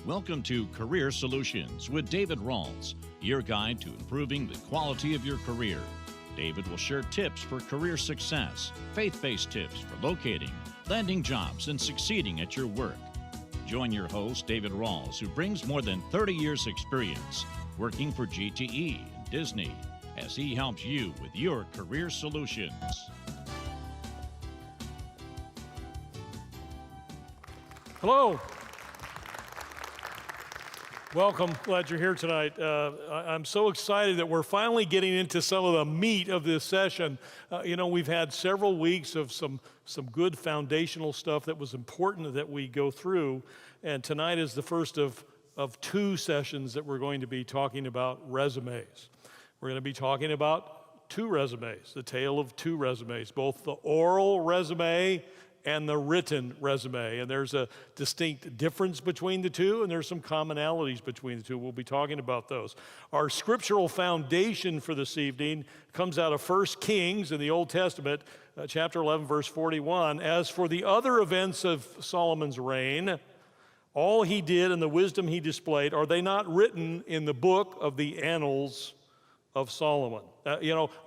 Welcome to Career Solutions with David Rawls, your guide to improving the quality of your career. David will share tips for career success, faith-based tips for locating, landing jobs, and succeeding at your work. Join your host, David Rawls, who brings more than 30 years' experience working for GTE and Disney, as he helps you with your career solutions. Hello. Welcome. Glad you're here tonight. I'm so excited that we're finally getting into some of the meat of this session. We've had several weeks of some good foundational stuff that was important that we go through, and tonight is the first of two sessions that we're going to be talking about resumes. We're going to be talking about two resumes, the tale of two resumes, both the oral resume and the written resume. And there's a distinct difference between the two, and there's some commonalities between the two. We'll be talking about those. Our scriptural foundation for this evening comes out of 1 Kings in the Old Testament, chapter 11, verse 41. As for the other events of Solomon's reign, all he did and the wisdom he displayed, are they not written in the book of the annals of Solomon?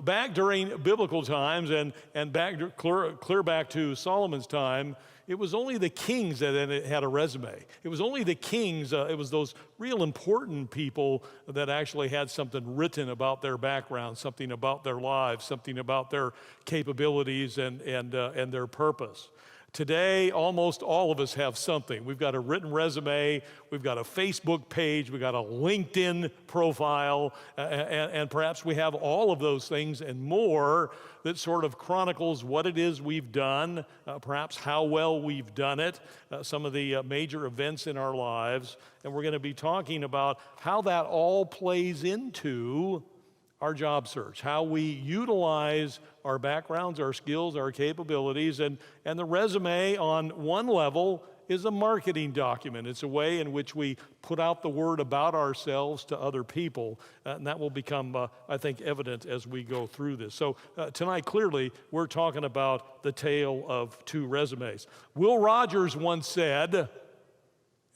Back during biblical times and back clear back to Solomon's time, it was only the kings that had a resume. It was only the kings, it was those real important people that actually had something written about their background, something about their lives, something about their capabilities and their purpose. Today, almost all of us have something. We've got a written resume, we've got a Facebook page, we've got a LinkedIn profile, and perhaps we have all of those things and more that sort of chronicles what it is we've done, perhaps how well we've done it, some of the major events in our lives, and we're going to be talking about how that all plays into our job search, how we utilize our backgrounds, our skills, our capabilities, and the resume on one level is a marketing document. It's a way in which we put out the word about ourselves to other people, and that will become, I think, evident as we go through this. So tonight, clearly, we're talking about the tale of two resumes. Will Rogers once said,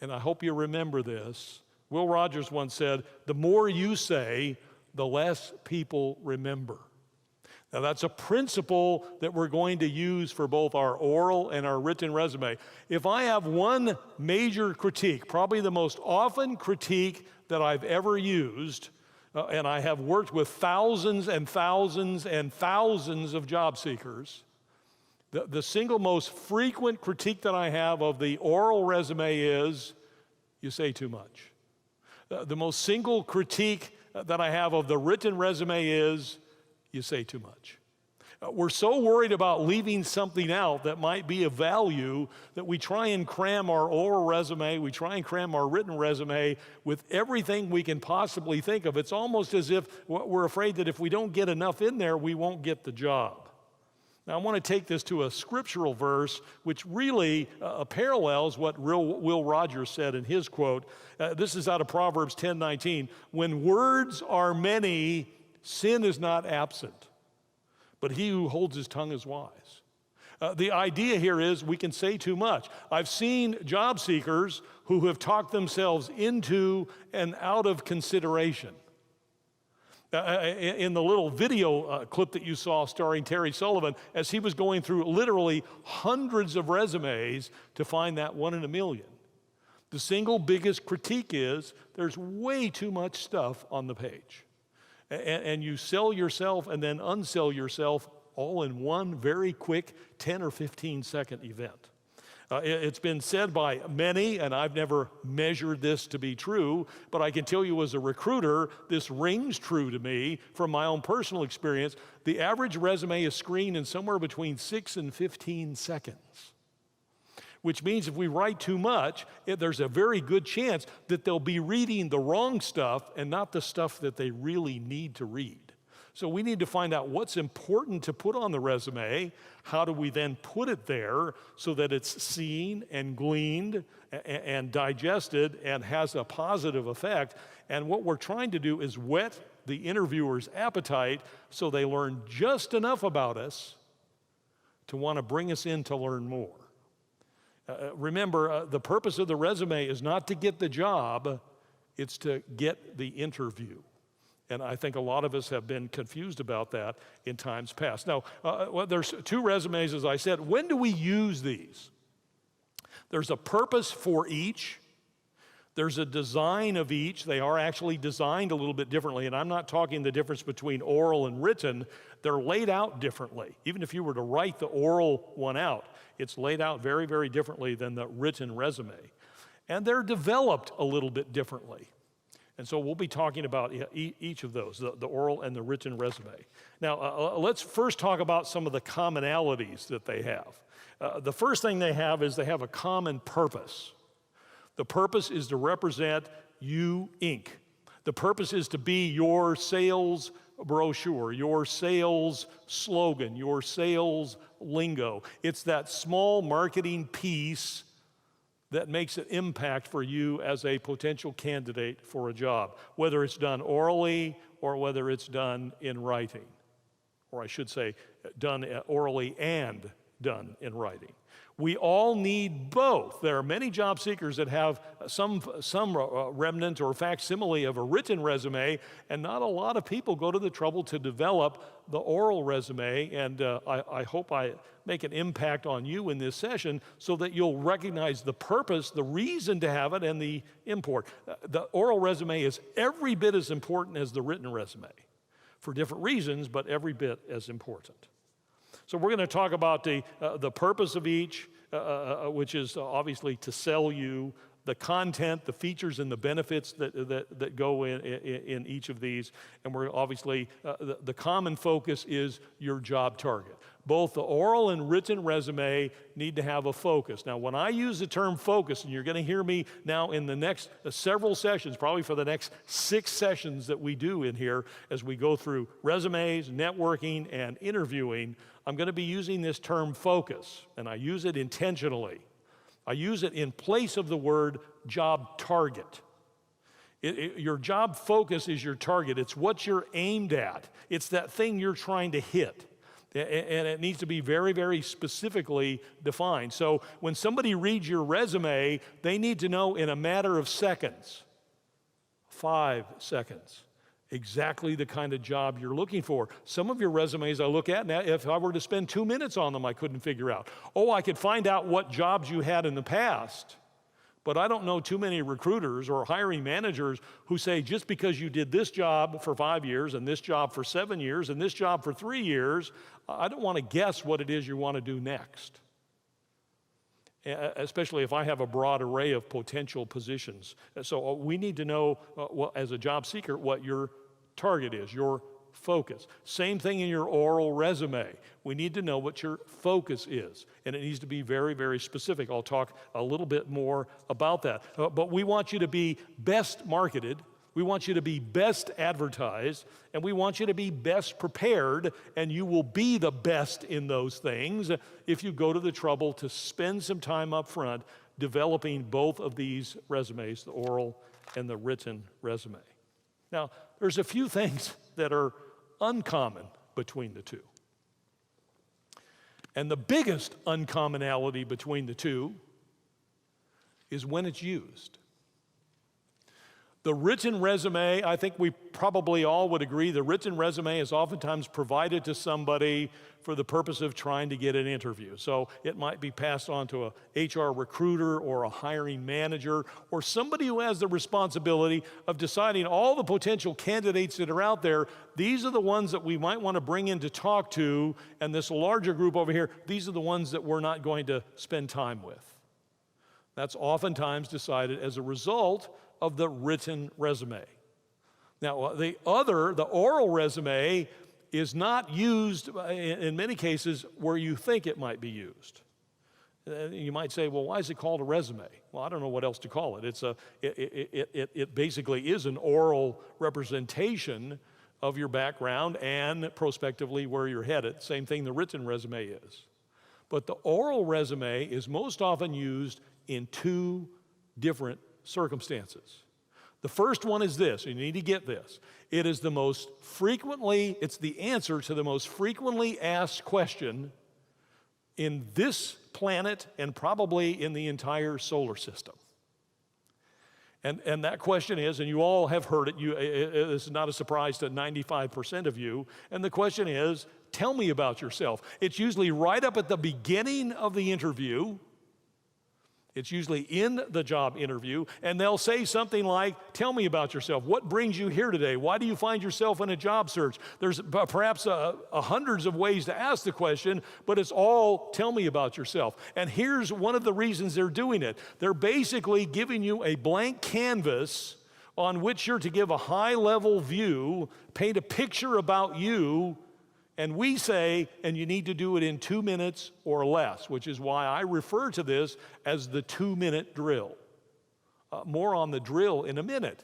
and I hope you remember this, Will Rogers once said, "The more you say, the less people remember." Now, that's a principle that we're going to use for both our oral and our written resume. If I have one major critique, probably the most often critique that I've ever used, and I have worked with thousands and thousands and thousands of job seekers, the single most frequent critique that I have of the oral resume is, you say too much. The most single critique that I have of the written resume is, you say too much. We're so worried about leaving something out that might be of value that we try and cram our oral resume, we try and cram our written resume with everything we can possibly think of. It's almost as if we're afraid that if we don't get enough in there, we won't get the job. Now, I want to take this to a scriptural verse which really parallels what Will Rogers said in his quote. This is out of Proverbs 10:19. When words are many, sin is not absent, but he who holds his tongue is wise. The idea here is we can say too much. I've seen job seekers who have talked themselves into and out of consideration. In the little video clip that you saw starring Terry Sullivan, as he was going through literally hundreds of resumes to find that one in a million, the single biggest critique is there's way too much stuff on the page. And you sell yourself and then unsell yourself all in one very quick 10 or 15 second event. It's been said by many, and I've never measured this to be true, but I can tell you as a recruiter, this rings true to me from my own personal experience. The average resume is screened in somewhere between 6 and 15 seconds, which means if we write too much, there's a very good chance that they'll be reading the wrong stuff and not the stuff that they really need to read. So we need to find out what's important to put on the resume. How do we then put it there so that it's seen and gleaned and digested and has a positive effect? And what we're trying to do is whet the interviewer's appetite so they learn just enough about us to want to bring us in to learn more. Remember, the purpose of the resume is not to get the job, it's to get the interview. And I think a lot of us have been confused about that in times past. Now, there's two resumes, as I said. When do we use these? There's a purpose for each. There's a design of each. They are actually designed a little bit differently, and I'm not talking the difference between oral and written. They're laid out differently. Even if you were to write the oral one out, it's laid out very, very differently than the written resume. And they're developed a little bit differently. And so we'll be talking about each of those, the oral and the written resume. Now, let's first talk about some of the commonalities that they have. The first thing they have is they have a common purpose. The purpose is to represent you, Inc. The purpose is to be your sales brochure, your sales slogan, your sales lingo. It's that small marketing piece that makes an impact for you as a potential candidate for a job, whether it's done orally or whether it's done in writing. Or I should say, done orally and done in writing. We all need both. There are many job seekers that have some remnant or facsimile of a written resume, and not a lot of people go to the trouble to develop the oral resume, and I hope I make an impact on you in this session so that you'll recognize the purpose, the reason to have it, and the import. The oral resume is every bit as important as the written resume for different reasons, but every bit as important. So we're going to talk about the purpose of each, which is obviously to sell you, the content, the features, and the benefits that go in each of these. And we're obviously, the common focus is your job target. Both the oral and written resume need to have a focus. Now, when I use the term focus, and you're going to hear me now in the next several sessions, probably for the next 6 sessions that we do in here as we go through resumes, networking, and interviewing, I'm going to be using this term focus, and I use it intentionally. I use it in place of the word job target. Your job focus is your target. It's what you're aimed at. It's that thing you're trying to hit. And it needs to be very, very specifically defined. So when somebody reads your resume, they need to know in a matter of seconds, 5 seconds, exactly the kind of job you're looking for. Some of your resumes I look at now, if I were to spend 2 minutes on them, I couldn't figure out. Oh, I could find out what jobs you had in the past. But I don't know too many recruiters or hiring managers who say, just because you did this job for 5 years and this job for 7 years and this job for 3 years, I don't want to guess what it is you want to do next. Especially if I have a broad array of potential positions. So we need to know, as a job seeker, what your target is, your focus. Same thing in your oral resume. We need to know what your focus is, and it needs to be very, very specific. I'll talk a little bit more about that. But we want you to be best marketed, we want you to be best advertised, and we want you to be best prepared, and you will be the best in those things if you go to the trouble to spend some time up front developing both of these resumes, the oral and the written resume. Now, there's a few things that are uncommon between the two. And the biggest uncommonality between the two is when it's used. The written resume, I think we probably all would agree, the written resume is oftentimes provided to somebody for the purpose of trying to get an interview. So it might be passed on to a HR recruiter or a hiring manager or somebody who has the responsibility of deciding all the potential candidates that are out there. These are the ones that we might want to bring in to talk to, and this larger group over here, these are the ones that we're not going to spend time with. That's oftentimes decided as a result of the written resume. Now, the oral resume is not used in many cases where you think it might be used. You might say, well, why is it called a resume? Well, I don't know what else to call it. It basically is an oral representation of your background and prospectively where you're headed. Same thing the written resume is. But the oral resume is most often used in 2 different circumstances. The first one is this, you need to get this. It is it's the answer to the most frequently asked question in this planet and probably in the entire solar system. And that question is, and you all have heard it, this is not a surprise to 95% of you, and the question is, tell me about yourself. It's usually right up at the beginning of the interview. It's usually in the job interview, and they'll say something like, tell me about yourself. What brings you here today? Why do you find yourself in a job search? There's perhaps hundreds of ways to ask the question, but it's all, tell me about yourself. And here's one of the reasons they're doing it. They're basically giving you a blank canvas on which you're to give a high-level view, paint a picture about you, and we say, and you need to do it in 2 minutes or less, which is why I refer to this as the 2-minute drill. More on the drill in a minute.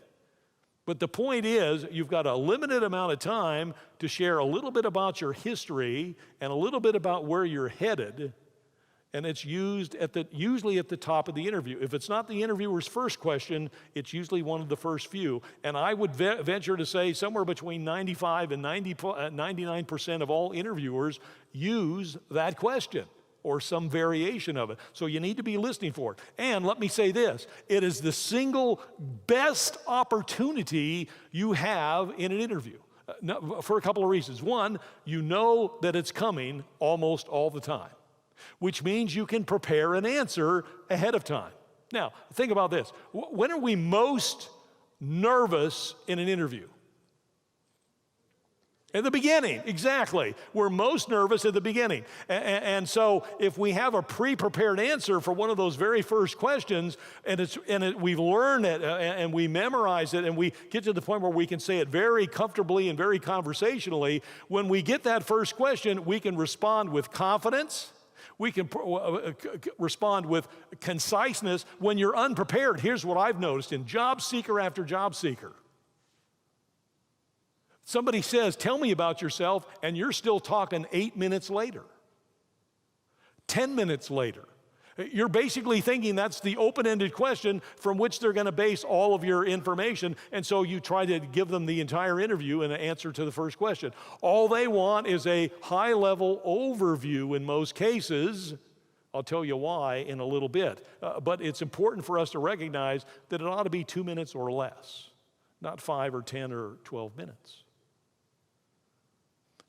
But the point is, you've got a limited amount of time to share a little bit about your history and a little bit about where you're headed, and it's used usually at the top of the interview. If it's not the interviewer's first question, it's usually one of the first few. And I would venture to say somewhere between 95 and 99% of all interviewers use that question or some variation of it. So you need to be listening for it. And let me say this, it is the single best opportunity you have in an interview. For a couple of reasons. One, you know that it's coming almost all the time, which means you can prepare an answer ahead of time. Now, think about this. When are we most nervous in an interview? At the beginning, exactly. We're most nervous at the beginning. And so if we have a pre-prepared answer for one of those very first questions, we've learned it and we memorize it and we get to the point where we can say it very comfortably and very conversationally, when we get that first question, we can respond with confidence. We can respond with conciseness. When you're unprepared, here's what I've noticed in job seeker after job seeker. Somebody says, tell me about yourself, and you're still talking 8 minutes later, 10 minutes later. You're basically thinking that's the open-ended question from which they're going to base all of your information, and so you try to give them the entire interview in an answer to the first question. All they want is a high-level overview in most cases. I'll tell you why in a little bit. But it's important for us to recognize that it ought to be 2 minutes or less, not 5 or 10 or 12 minutes.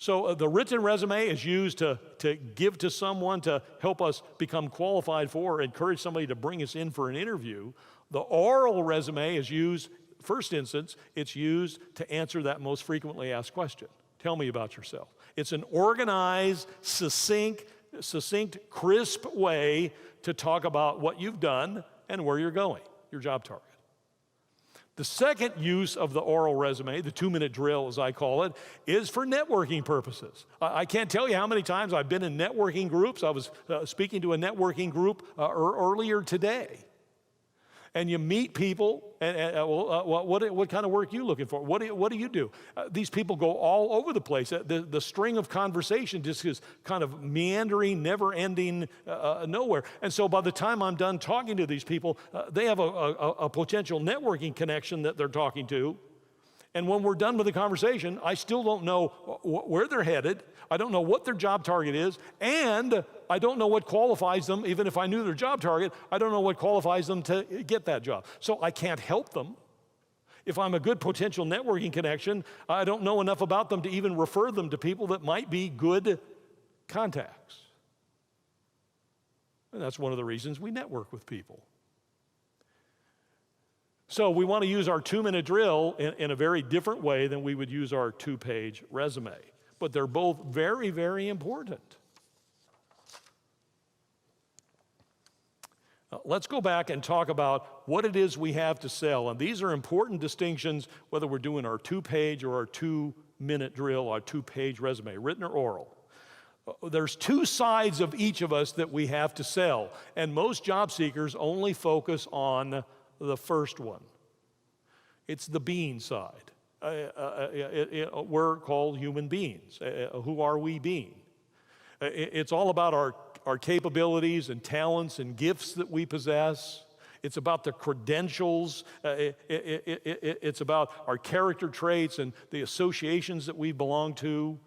So the written resume is used to give to someone to help us become qualified for or encourage somebody to bring us in for an interview. The oral resume is used, first instance, it's used to answer that most frequently asked question. Tell me about yourself. It's an organized, succinct, crisp way to talk about what you've done and where you're going, your job target. The second use of the oral resume, the 2-minute drill as I call it, is for networking purposes. I can't tell you how many times I've been in networking groups. I was speaking to a networking group earlier today. And you meet people, and what kind of work are you looking for? What do you do? These people go all over the place. The string of conversation just is kind of meandering, never-ending, nowhere. And so by the time I'm done talking to these people, they have a potential networking connection that they're talking to. And when we're done with the conversation, I still don't know where they're headed. I don't know what their job target is, and I don't know what qualifies them. Even if I knew their job target, I don't know what qualifies them to get that job. So I can't help them. If I'm a good potential networking connection, I don't know enough about them to even refer them to people that might be good contacts. And that's one of the reasons we network with people. So we want to use our 2-minute drill in a very different way than we would use our 2-page resume. But they're both very, very important. Let's go back and talk about what it is we have to sell. And these are important distinctions, whether we're doing our 2-page or our 2-minute drill, our 2-page resume, written or oral. There's two sides of each of us that we have to sell. And most job seekers only focus on the first one. It's the being side. We're called human beings. Who are we being? It's all about our capabilities and talents and gifts that we possess. It's about the credentials. It's about our character traits and the associations that we belong to.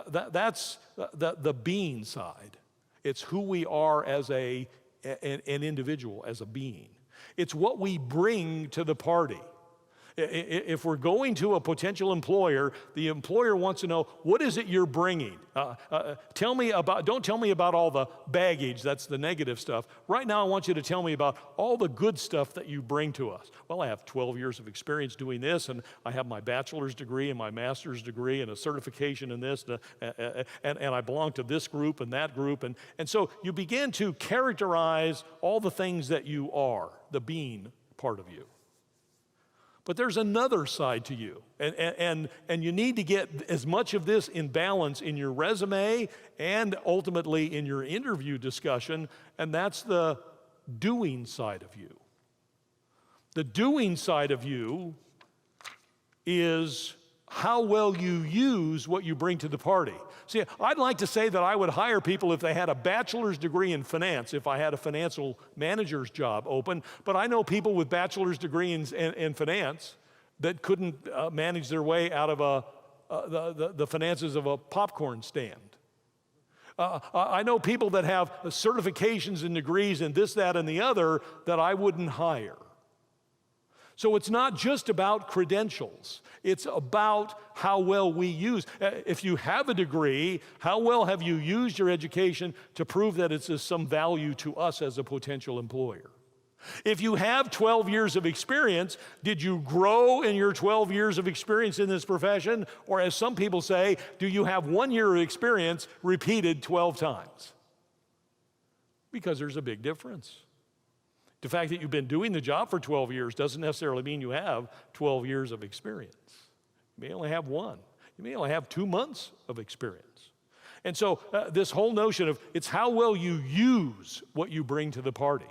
That's the being side. It's who we are as an individual, as a being. It's what we bring to the party. If we're going to a potential employer, the employer wants to know, what is it you're bringing? Don't tell me about all the baggage, that's the negative stuff. Right now I want you to tell me about all the good stuff that you bring to us. Well, I have 12 years of experience doing this, and I have my bachelor's degree and my master's degree and a certification in this, and I belong to this group and that group. And so you begin to characterize all the things that you are, the being part of you. But there's another side to you, and you need to get as much of this in balance in your resume and ultimately in your interview discussion, and that's the doing side of you. The doing side of you is how well you use what you bring to the party. See, I'd like to say that I would hire people if they had a bachelor's degree in finance, if I had a financial manager's job open, but I know people with bachelor's degree in finance that couldn't manage their way out of the finances of a popcorn stand. I know people that have certifications and degrees in this, that, and the other that I wouldn't hire. So it's not just about credentials. It's about how well we use. If you have a degree, how well have you used your education to prove that it's of some value to us as a potential employer? If you have 12 years of experience, did you grow in your 12 years of experience in this profession? Or as some people say, do you have 1 year of experience repeated 12 times? Because there's a big difference. The fact that you've been doing the job for 12 years doesn't necessarily mean you have 12 years of experience. You may only have 1. You may only have 2 months of experience. And so this whole notion of it's how well you use what you bring to the party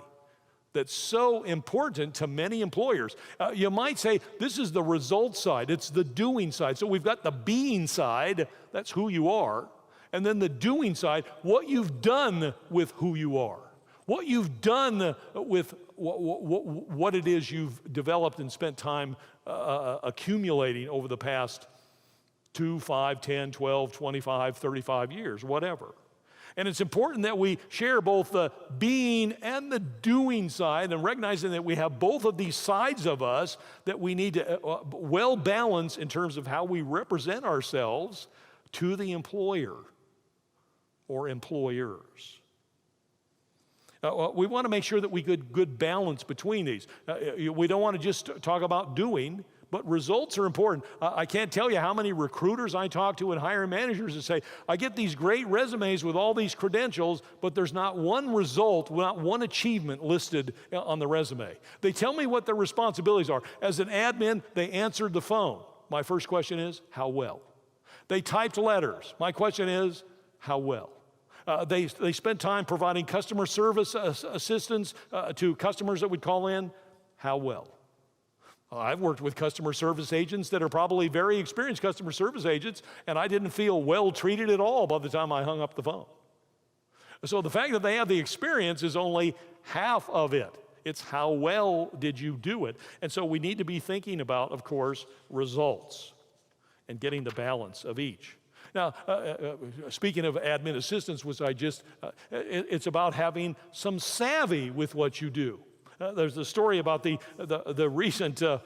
that's so important to many employers. You might say this is the result side. It's the doing side. So we've got the being side, that's who you are, and then the doing side, what you've done with who you are. What you've done with what it is you've developed and spent time accumulating over the past 2, 5, 10, 12, 25, 35 years, whatever. And it's important that we share both the being and the doing side, and recognizing that we have both of these sides of us that we need to well balance in terms of how we represent ourselves to the employer or employers. We want to make sure that we get good balance between these. We don't want to just talk about doing, but results are important. I can't tell you how many recruiters I talk to and hiring managers that say, I get these great resumes with all these credentials, but there's not one result, not one achievement listed on the resume. They tell me what their responsibilities are. As an admin, they answered the phone. My first question is, how well? They typed letters. My question is, how well? They spent time providing customer service assistance to customers that would call in. How well? I've worked with customer service agents that are probably very experienced customer service agents, and I didn't feel well treated at all by the time I hung up the phone. So the fact that they have the experience is only half of it. It's how well did you do it? And so we need to be thinking about, of course, results and getting the balance of each. Now, speaking of admin assistance, which it's about having some savvy with what you do. There's the story about the recent, there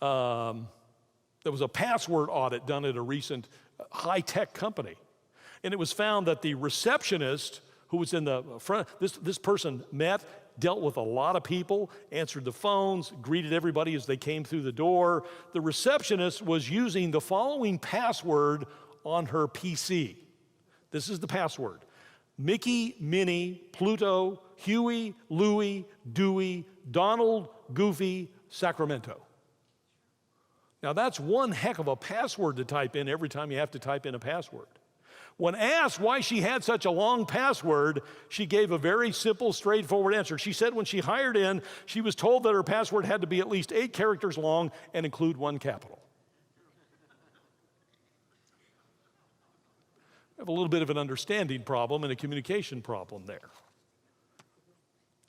was a password audit done at a recent high-tech company. And it was found that the receptionist who was in the front, this person dealt with a lot of people, answered the phones, greeted everybody as they came through the door. The receptionist was using the following password on her PC. This is the password: Mickey, Minnie, Pluto, Huey, Louie, Dewey, Donald, Goofy, Sacramento. Now that's one heck of a password to type in every time you have to type in a password. When asked why she had such a long password, she gave a very simple, straightforward answer. She said when she hired in, she was told that her password had to be at least 8 characters long and include 1 capital. We have a little bit of an understanding problem and a communication problem there.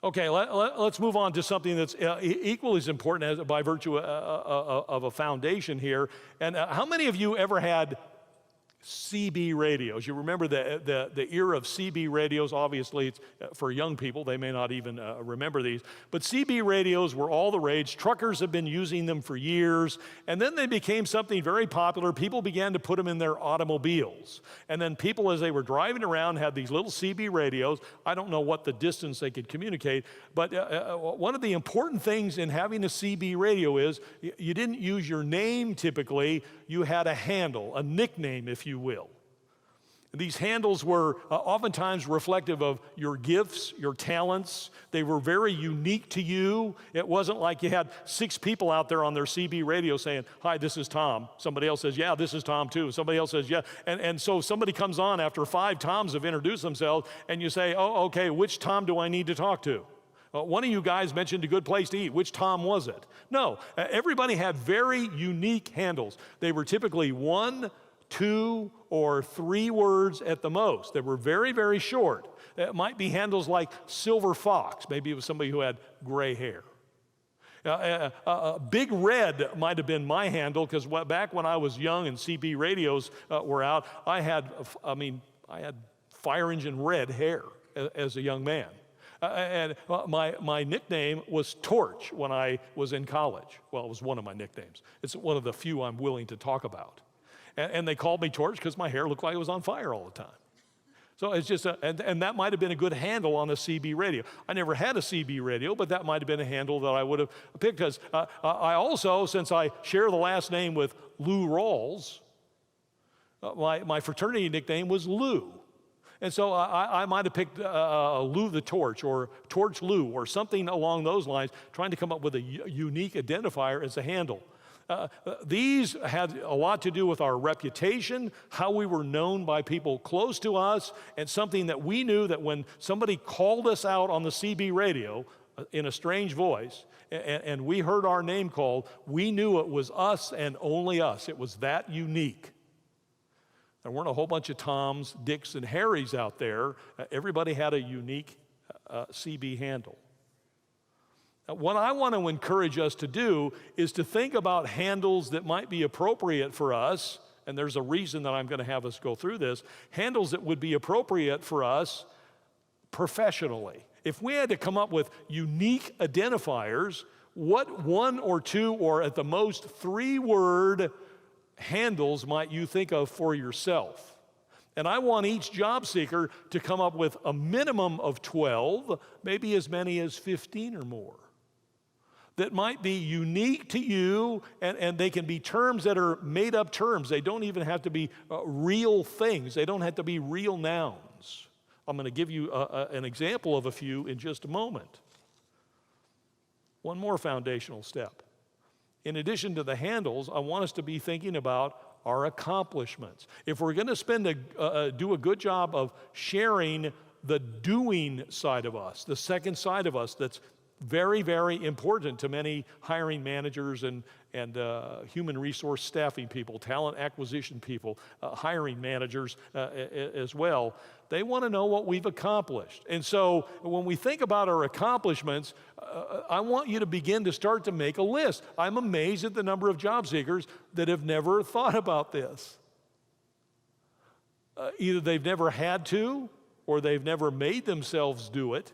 Okay, let's move on to something that's equally as important by virtue of a foundation here. And how many of you ever had CB radios. You remember the era of CB radios. Obviously, it's, for young people, they may not even remember these. But CB radios were all the rage. Truckers have been using them for years. And then they became something very popular. People began to put them in their automobiles. And then people, as they were driving around, had these little CB radios. I don't know what the distance they could communicate. But one of the important things in having a CB radio is you didn't use your name typically. You had a handle, a nickname, if you will. These handles were oftentimes reflective of your gifts, your talents. They were very unique to you. It wasn't like you had 6 people out there on their CB radio saying, "Hi, this is Tom." Somebody else says, "Yeah, this is Tom too." Somebody else says, "Yeah." And so somebody comes on after 5 Toms have introduced themselves, and you say, "Oh, okay, which Tom do I need to talk to?" One of you guys mentioned a good place to eat. Which Tom was it? No, everybody had very unique handles. They were typically 1, 2, or 3 words at the most. They were very, very short. It might be handles like Silver Fox. Maybe it was somebody who had gray hair. Big Red might have been my handle, because back when I was young and CB radios were out, I had fire engine red hair as a young man. And my nickname was Torch when I was in college. Well, it was one of my nicknames. It's one of the few I'm willing to talk about. And they called me Torch because my hair looked like it was on fire all the time. So it's just, and that might have been a good handle on a CB radio. I never had a CB radio, but that might have been a handle that I would have picked, because I also, since I share the last name with Lou Rawls, my fraternity nickname was Lou. And so I might have picked Lou the Torch, or Torch Lou, or something along those lines, trying to come up with a unique identifier as a handle. These had a lot to do with our reputation, how we were known by people close to us, and something that we knew that when somebody called us out on the CB radio in a strange voice, and we heard our name called, we knew it was us and only us. It was that unique. There weren't a whole bunch of Toms, Dicks, and Harrys out there. Everybody had a unique CB handle. Now, what I want to encourage us to do is to think about handles that might be appropriate for us, and there's a reason that I'm going to have us go through this, handles that would be appropriate for us professionally. If we had to come up with unique identifiers, what 1 or 2 or at the most 3-word handles might you think of for yourself? And I want each job seeker to come up with a minimum of 12, maybe as many as 15 or more, that might be unique to you, and they can be terms that are made up terms. They don't even have to be real things. They don't have to be real nouns. I'm going to give you an example of a few in just a moment. One more foundational step. In addition to the handles, I want us to be thinking about our accomplishments. If we're going to do a good job of sharing the doing side of us, the second side of us that's very, very important to many hiring managers and human resource staffing people, talent acquisition people, hiring managers as well. They want to know what we've accomplished. And so when we think about our accomplishments, I want you to begin to start to make a list. I'm amazed at the number of job seekers that have never thought about this. Either they've never had to, or they've never made themselves do it.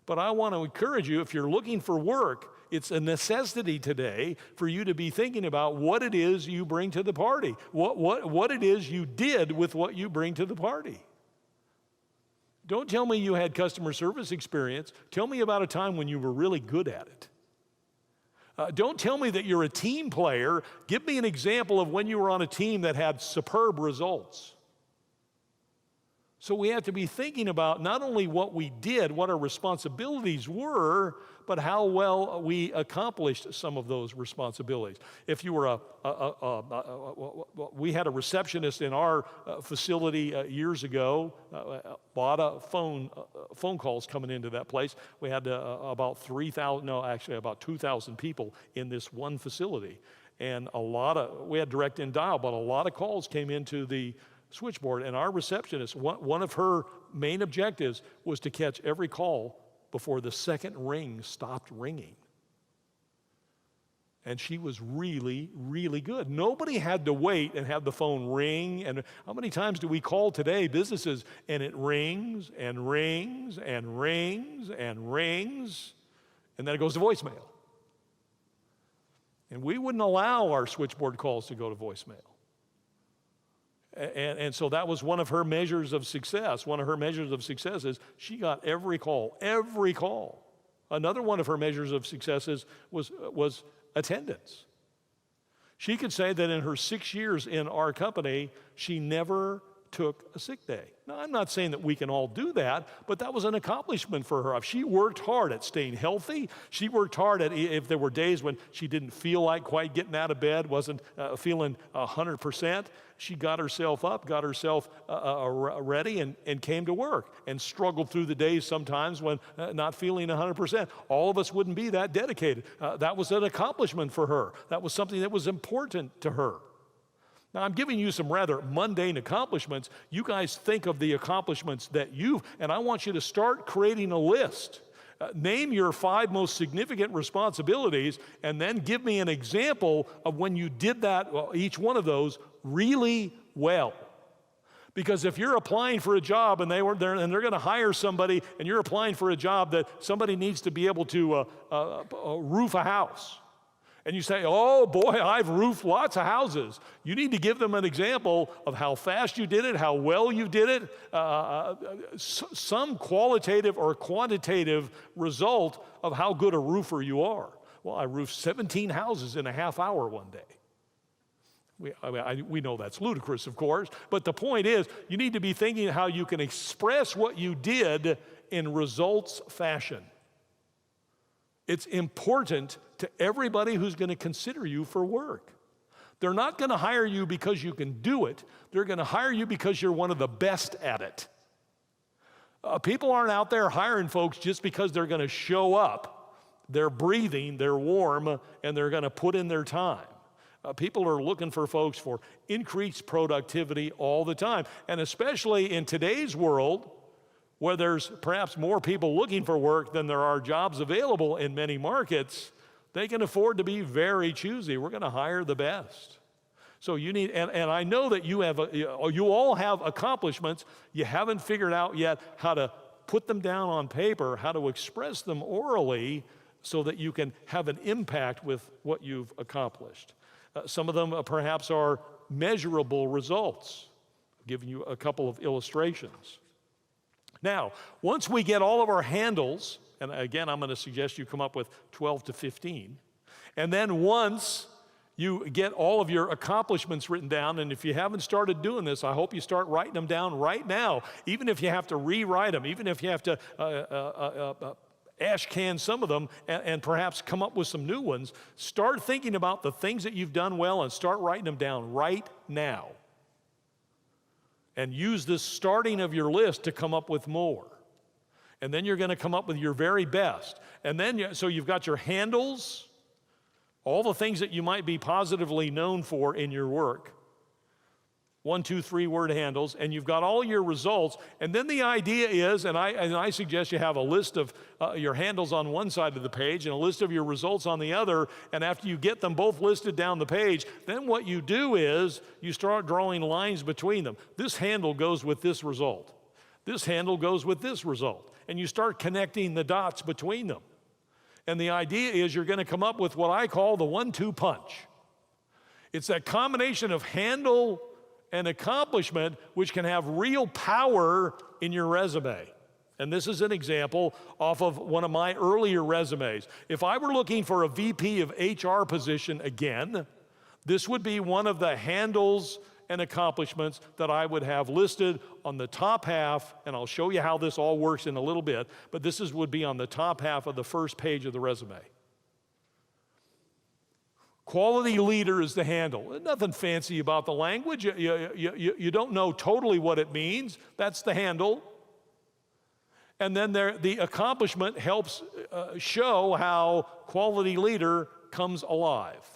But I want to encourage you, if you're looking for work, it's a necessity today for you to be thinking about what it is you bring to the party, what it is you did with what you bring to the party. Don't tell me you had customer service experience. Tell me about a time when you were really good at it. Don't tell me that you're a team player. Give me an example of when you were on a team that had superb results. So we have to be thinking about not only what we did, what our responsibilities were, but how well we accomplished some of those responsibilities. If you were we had a receptionist in our facility years ago, a lot of phone calls coming into that place. We had about 2,000 people in this one facility. And we had direct in dial, but a lot of calls came into the switchboard, and our receptionist, one of her main objectives was to catch every call before the second ring stopped ringing. And she was really, really good. Nobody had to wait and have the phone ring. And how many times do we call today businesses and it rings and rings and rings and rings, and then it goes to voicemail? And we wouldn't allow our switchboard calls to go to voicemail. And so that was one of her measures of success. One of her measures of success is she got every call, every call. Another one of her measures of successes was attendance. She could say that in her 6 years in our company, she never took a sick day. Now, I'm not saying that we can all do that, but that was an accomplishment for her. She worked hard at staying healthy. She worked hard at, if there were days when she didn't feel like quite getting out of bed, wasn't feeling 100%, she got herself up, got herself ready, and came to work, and struggled through the days sometimes when not feeling 100%. All of us wouldn't be that dedicated. That was an accomplishment for her. That was something that was important to her. Now, I'm giving you some rather mundane accomplishments. You guys think of the accomplishments that and I want you to start creating a list. Name your 5 most significant responsibilities, and then give me an example of when you did that, each one of those, really well. Because if you're applying for a job and they're going to hire somebody, and you're applying for a job that somebody needs to be able to roof a house, and you say, oh boy, I've roofed lots of houses. You need to give them an example of how fast you did it, how well you did it, some qualitative or quantitative result of how good a roofer you are. Well, I roofed 17 houses in a half hour one day. We know that's ludicrous, of course, but the point is, you need to be thinking how you can express what you did in results fashion. It's important to everybody who's going to consider you for work. They're not going to hire you because you can do it. They're going to hire you because you're one of the best at it. People aren't out there hiring folks just because they're going to show up. They're breathing, they're warm, and they're going to put in their time. People are looking for folks for increased productivity all the time. And especially in today's world, where there's perhaps more people looking for work than there are jobs available in many markets, they can afford to be very choosy. We're going to hire the best. So you need, and I know that you all have accomplishments. You haven't figured out yet how to put them down on paper, how to express them orally so that you can have an impact with what you've accomplished. Some of them perhaps are measurable results. I've given you a couple of illustrations. Now, once we get all of our handles, and again, I'm going to suggest you come up with 12 to 15, and then once you get all of your accomplishments written down, and if you haven't started doing this, I hope you start writing them down right now, even if you have to rewrite them, even if you have to ash can some of them and perhaps come up with some new ones. Start thinking about the things that you've done well and start writing them down right now. And use this starting of your list to come up with more. And then you're going to come up with your very best. And then, so you've got your handles, all the things that you might be positively known for in your work. 1, 2, 3 word handles, and you've got all your results. And then the idea is, and I suggest you have a list of your handles on one side of the page and a list of your results on the other. And after you get them both listed down the page, then what you do is you start drawing lines between them. This handle goes with this result. This handle goes with this result. And you start connecting the dots between them. And the idea is you're going to come up with what I call the 1-2 punch. It's that combination of handle and accomplishment which can have real power in your resume. And this is an example off of one of my earlier resumes. If I were looking for a VP of HR position again, this would be one of the handles and accomplishments that I would have listed on the top half, and I'll show you how this all works in a little bit, but would be on the top half of the first page of the resume. Quality leader is the handle. Nothing fancy about the language. You don't know totally what it means. That's the handle. And then the accomplishment helps show how quality leader comes alive.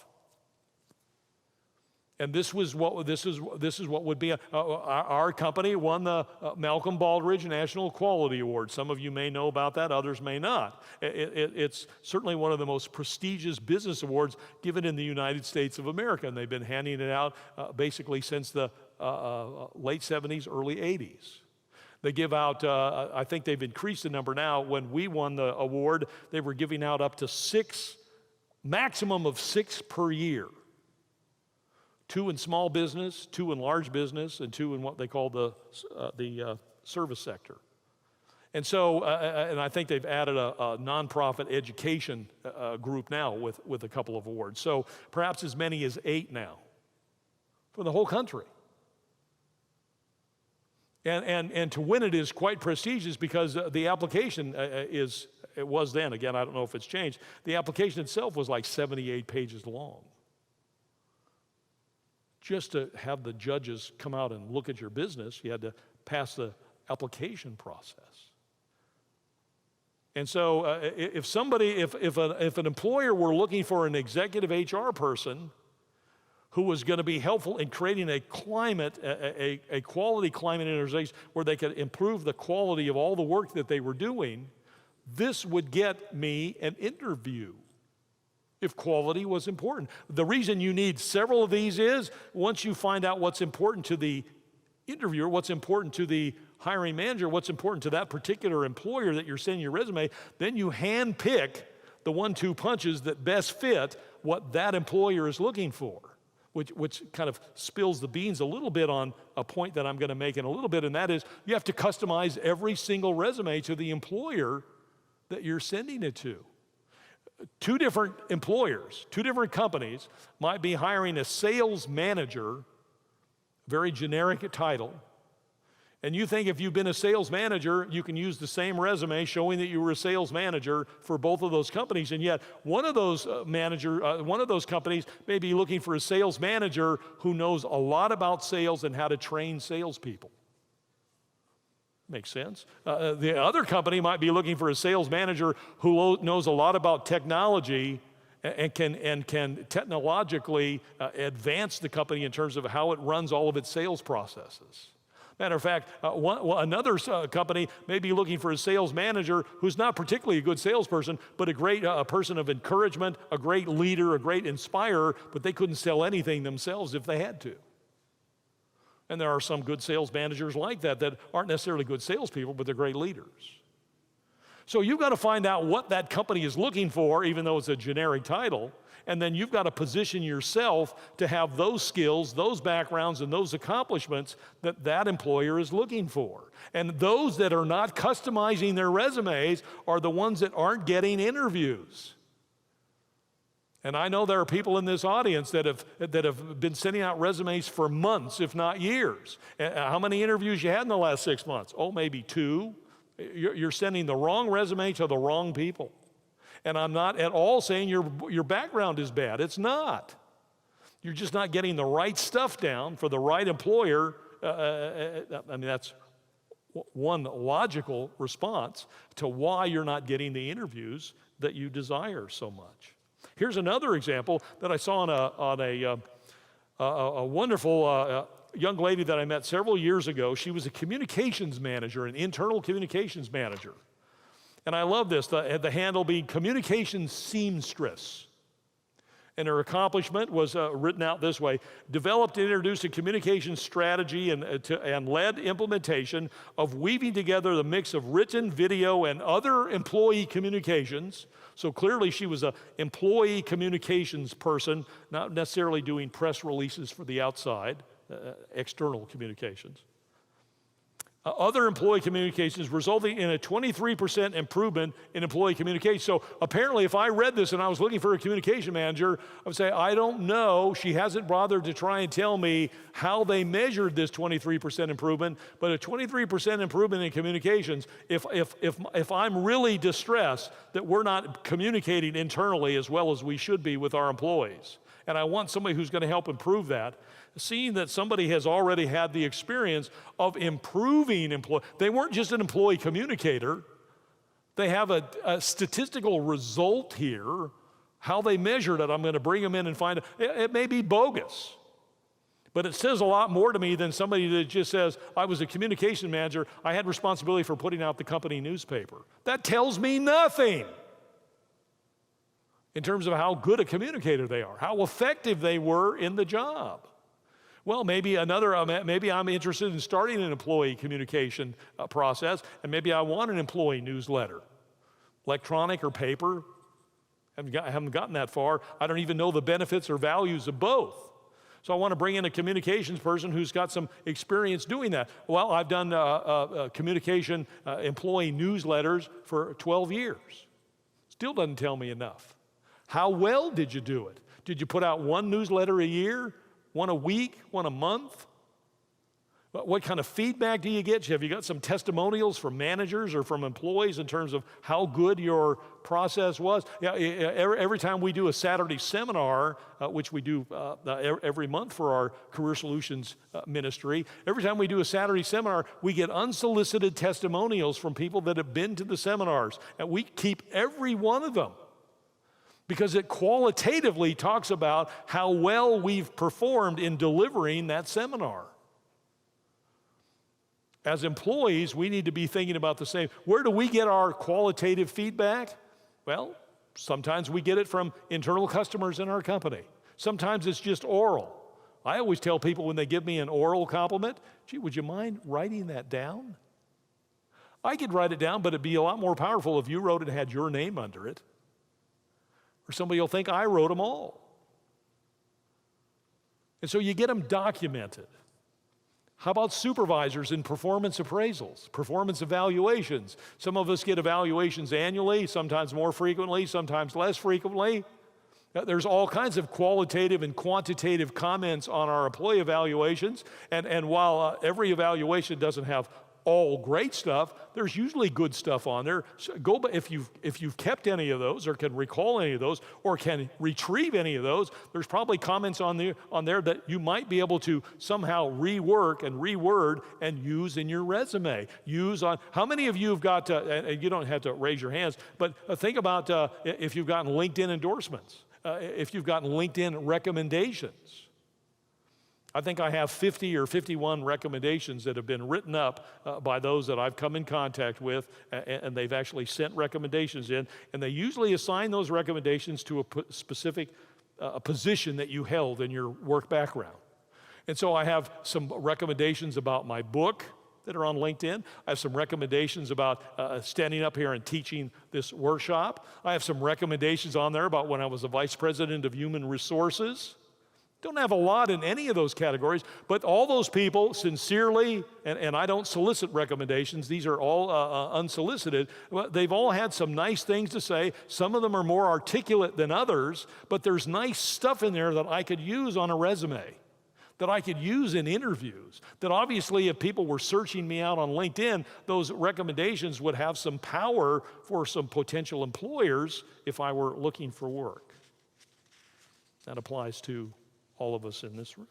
And this is what would be our company won the Malcolm Baldrige National Quality Award. Some of you may know about that, others may not. It's certainly one of the most prestigious business awards given in the United States of America, and they've been handing it out basically since the late 70s, early 80s. They give out, I think they've increased the number now. When we won the award, they were giving out up to 6, maximum of 6 per year. 2 in small business, 2 in large business, and 2 in what they call the service sector. And so, and I think they've added a nonprofit education group now with a couple of awards. So perhaps as many as 8 now for the whole country. And to win it is quite prestigious because the application it was then, again, I don't know if it's changed, the application itself was like 78 pages long. Just to have the judges come out and look at your business, you had to pass the application process. And so if an employer were looking for an executive HR person who was going to be helpful in creating a climate, a quality climate in organizations where they could improve the quality of all the work that they were doing, this would get me an interview. If quality was important. The reason you need several of these is once you find out what's important to the interviewer, what's important to the hiring manager, what's important to that particular employer that you're sending your resume, then you handpick the 1-2 punches that best fit what that employer is looking for, which kind of spills the beans a little bit on a point that I'm going to make in a little bit, and that is you have to customize every single resume to the employer that you're sending it to. 2 different employers, 2 different companies might be hiring a sales manager, very generic title, and you think if you've been a sales manager, you can use the same resume showing that you were a sales manager for both of those companies, and yet one of those companies may be looking for a sales manager who knows a lot about sales and how to train salespeople. Makes sense. The other company might be looking for a sales manager who knows a lot about technology and can technologically advance the company in terms of how it runs all of its sales processes. Matter of fact, another company may be looking for a sales manager who's not particularly a good salesperson, but a great person of encouragement, a great leader, a great inspirer, but they couldn't sell anything themselves if they had to. And there are some good sales managers like that aren't necessarily good salespeople, but they're great leaders. So you've got to find out what that company is looking for, even though it's a generic title, and then you've got to position yourself to have those skills, those backgrounds, and those accomplishments that employer is looking for. And those that are not customizing their resumes are the ones that aren't getting interviews. And I know there are people in this audience that have been sending out resumes for months, if not years. How many interviews you had in the last 6 months? Oh, maybe 2. You're sending the wrong resume to the wrong people. And I'm not at all saying your background is bad. It's not. You're just not getting the right stuff down for the right employer. I mean, that's one logical response to why you're not getting the interviews that you desire so much. Here's another example that I saw on a wonderful young lady that I met several years ago. She was a communications manager, an internal communications manager. And I love this, the handle being communications seamstress. And her accomplishment was written out this way: developed and introduced a communication strategy and led implementation of weaving together the mix of written, video, and other employee communications. So clearly she was an employee communications person, not necessarily doing press releases for the outside, external communications. Other employee communications, resulting in a 23% improvement in employee communication. So apparently if I read this and I was looking for a communication manager, I would say, I don't know. She hasn't bothered to try and tell me how they measured this 23% improvement, but a 23% improvement in communications, if I'm really distressed that we're not communicating internally as well as we should be with our employees, and I want somebody who's going to help improve that, seeing that somebody has already had the experience of improving employee. They weren't just an employee communicator. They have a statistical result here. How they measured it, I'm going to bring them in and find it. It may be bogus. But it says a lot more to me than somebody that just says, I was a communication manager, I had responsibility for putting out the company newspaper. That tells me nothing in terms of how good a communicator they are, how effective they were in the job. Well, maybe I'm interested in starting an employee communication process, and maybe I want an employee newsletter, electronic or paper. I haven't gotten that far. I don't even know the benefits or values of both. So I want to bring in a communications person who's got some experience doing that. Well, I've done communication employee newsletters for 12 years. Still doesn't tell me enough. How well did you do it? Did you put out one newsletter a year, one a week, one a month? What kind of feedback do you get? Have you got some testimonials from managers or from employees in terms of how good your process was? Yeah, every time we do a Saturday seminar, which we do every month for our Career Solutions ministry, every time we do a Saturday seminar, we get unsolicited testimonials from people that have been to the seminars, and we keep every one of them because it qualitatively talks about how well we've performed in delivering that seminar. As employees, we need to be thinking about the same. Where do we get our qualitative feedback? Well, sometimes we get it from internal customers in our company. Sometimes it's just oral. I always tell people when they give me an oral compliment, gee, would you mind writing that down? I could write it down, but it'd be a lot more powerful if you wrote it and had your name under it. Or somebody will think I wrote them all. And so you get them documented. How about supervisors in performance appraisals, performance evaluations? Some of us get evaluations annually, sometimes more frequently, sometimes less frequently. There's all kinds of qualitative and quantitative comments on our employee evaluations. And while every evaluation doesn't have all great stuff, there's usually good stuff on there. So if you've kept any of those or can recall any of those or can retrieve any of those, there's probably comments on there that you might be able to somehow rework and reword and use in your resume. How many of you have got, and you don't have to raise your hands, but think about if you've gotten LinkedIn endorsements, if you've gotten LinkedIn recommendations. I think I have 50 or 51 recommendations that have been written up by those that I've come in contact with, and they've actually sent recommendations in, and they usually assign those recommendations to a specific position that you held in your work background. And so I have some recommendations about my book that are on LinkedIn. I have some recommendations about standing up here and teaching this workshop. I have some recommendations on there about when I was a vice president of human resources. Don't have a lot in any of those categories, but all those people sincerely, and I don't solicit recommendations, these are all unsolicited, they've all had some nice things to say. Some of them are more articulate than others, but there's nice stuff in there that I could use on a resume, that I could use in interviews, that obviously if people were searching me out on LinkedIn, those recommendations would have some power for some potential employers if I were looking for work. That applies to all of us in this room.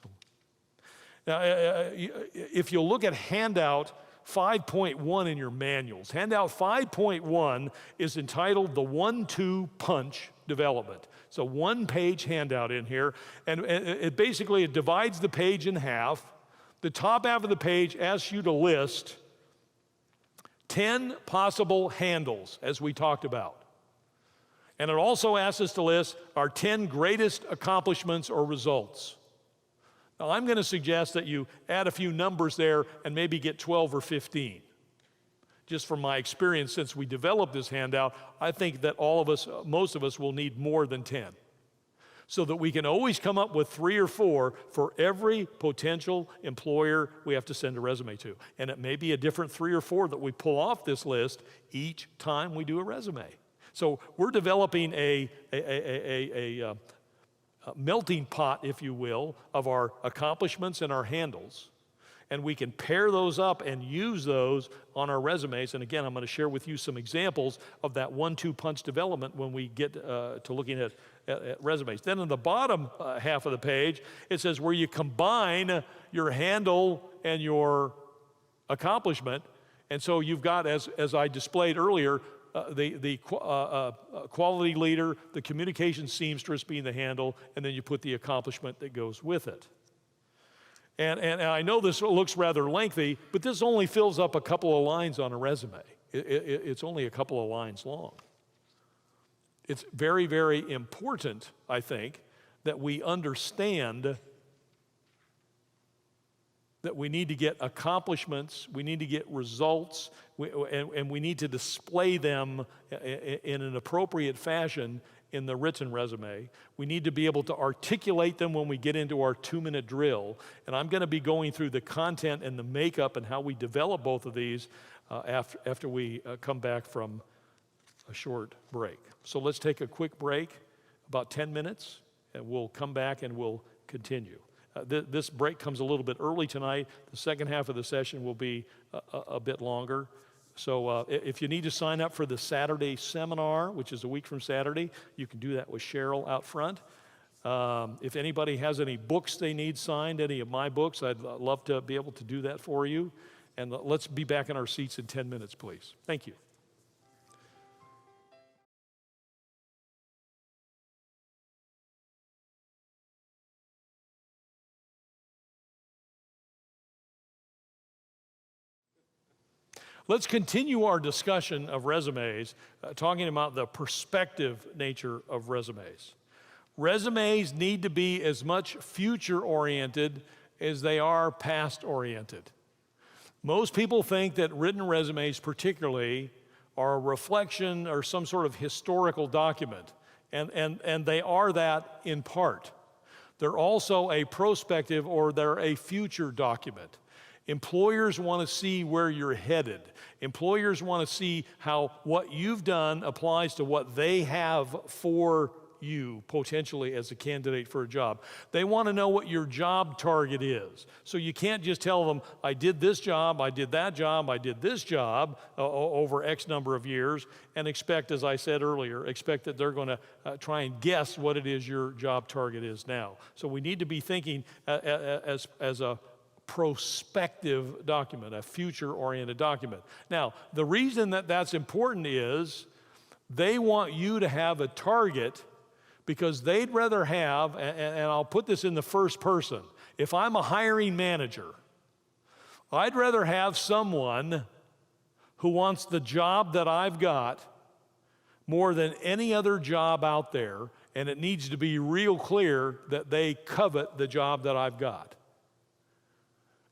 Now, if you look at handout 5.1 in your manuals, handout 5.1 is entitled the 1-2 punch development. It's a one-page handout in here, and it basically divides the page in half. The top half of the page asks you to list 10 possible handles, as we talked about. And it also asks us to list our 10 greatest accomplishments or results. Now, I'm going to suggest that you add a few numbers there and maybe get 12 or 15. Just from my experience since we developed this handout, I think that most of us will need more than 10. So that we can always come up with 3 or 4 for every potential employer we have to send a resume to. And it may be a different 3 or 4 that we pull off this list each time we do a resume. So we're developing a melting pot, if you will, of our accomplishments and our handles. And we can pair those up and use those on our resumes. And again, I'm going to share with you some examples of that 1-2 punch development when we get to looking at resumes. Then on the bottom half of the page, it says where you combine your handle and your accomplishment. And so you've got, as I displayed earlier, the quality leader, the communication seamstress being the handle, and then you put the accomplishment that goes with it. And I know this looks rather lengthy, but this only fills up a couple of lines on a resume. It's only a couple of lines long. It's very, very important, I think, that we understand that we need to get accomplishments, we need to get results, and we need to display them in an appropriate fashion in the written resume. We need to be able to articulate them when we get into our 2-minute drill. And I'm going to be going through the content and the makeup and how we develop both of these after we come back from a short break. So let's take a quick break, about 10 minutes, and we'll come back and we'll continue. This break comes a little bit early tonight. The second half of the session will be a bit longer. So if you need to sign up for the Saturday seminar, which is a week from Saturday, you can do that with Cheryl out front. If anybody has any books they need signed, any of my books, I'd love to be able to do that for you. And let's be back in our seats in 10 minutes, please. Thank you. Let's continue our discussion of resumes, talking about the perspective nature of resumes. Resumes need to be as much future-oriented as they are past-oriented. Most people think that written resumes particularly are a reflection or some sort of historical document, and they are that in part. They're also a prospective or they're a future document. Employers want to see where you're headed. Employers want to see how what you've done applies to what they have for you, potentially as a candidate for a job. They want to know what your job target is. So you can't just tell them, I did this job, I did that job, I did this job over X number of years, and expect, as I said earlier, expect that they're going to try and guess what it is your job target is now. So we need to be thinking as a prospective document, a future-oriented document. Now, the reason that that's important is they want you to have a target because they'd rather have, and I'll put this in the first person, if I'm a hiring manager, I'd rather have someone who wants the job that I've got more than any other job out there, and it needs to be real clear that they covet the job that I've got.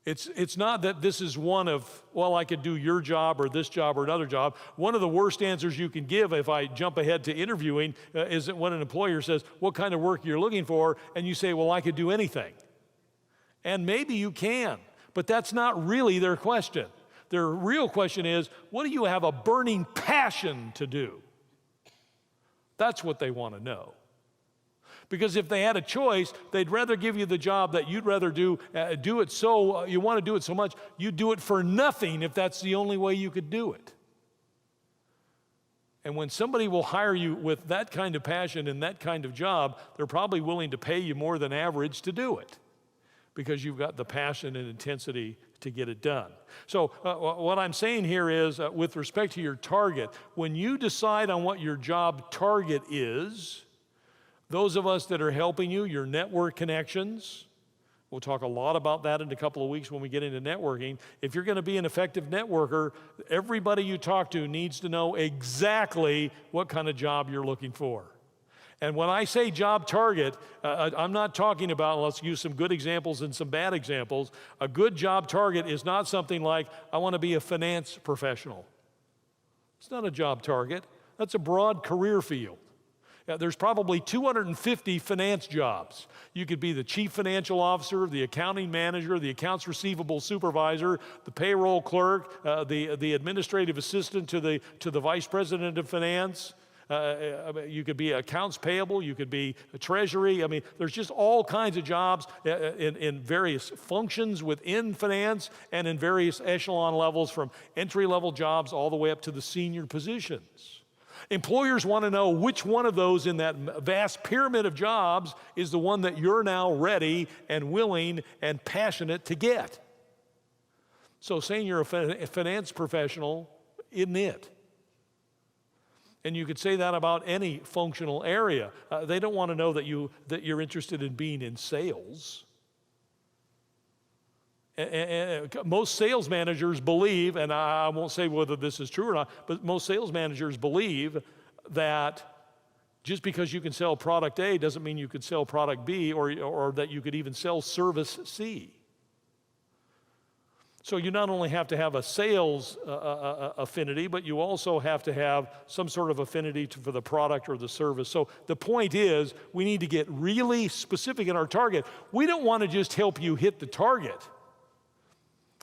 It's not that this is one of, well, I could do your job or this job or another job. One of the worst answers you can give if I jump ahead to interviewing is that when an employer says, what kind of work you're looking for, and you say, well, I could do anything. And maybe you can, but that's not really their question. Their real question is, what do you have a burning passion to do? That's what they want to know. Because if they had a choice, they'd rather give you the job that you'd rather do it so, you want to do it so much, you'd do it for nothing if that's the only way you could do it. And when somebody will hire you with that kind of passion and that kind of job, they're probably willing to pay you more than average to do it because you've got the passion and intensity to get it done. So what I'm saying here is, with respect to your target, when you decide on what your job target is, those of us that are helping you, your network connections, we'll talk a lot about that in a couple of weeks when we get into networking. If you're going to be an effective networker, everybody you talk to needs to know exactly what kind of job you're looking for. And when I say job target, I'm not talking about, let's use some good examples and some bad examples. A good job target is not something like, I want to be a finance professional. It's not a job target. That's a broad career field. There's probably 250 finance jobs. You could be the chief financial officer, the accounting manager, the accounts receivable supervisor, the payroll clerk, the administrative assistant to the vice president of finance. You could be accounts payable. You could be a treasury. I mean, there's just all kinds of jobs in various functions within finance and in various echelon levels, from entry-level jobs all the way up to the senior positions. Employers want to know which one of those in that vast pyramid of jobs is the one that you're now ready and willing and passionate to get. So saying you're a finance professional isn't it. And you could say that about any functional area. They don't want to know that you're interested in being in sales. Most sales managers believe, and I won't say whether this is true or not, but most sales managers believe that just because you can sell product A doesn't mean you could sell product B or that you could even sell service C. So you not only have to have a sales affinity, but you also have to have some sort of affinity for the product or the service. So the point is, we need to get really specific in our target. We don't want to just help you hit the target.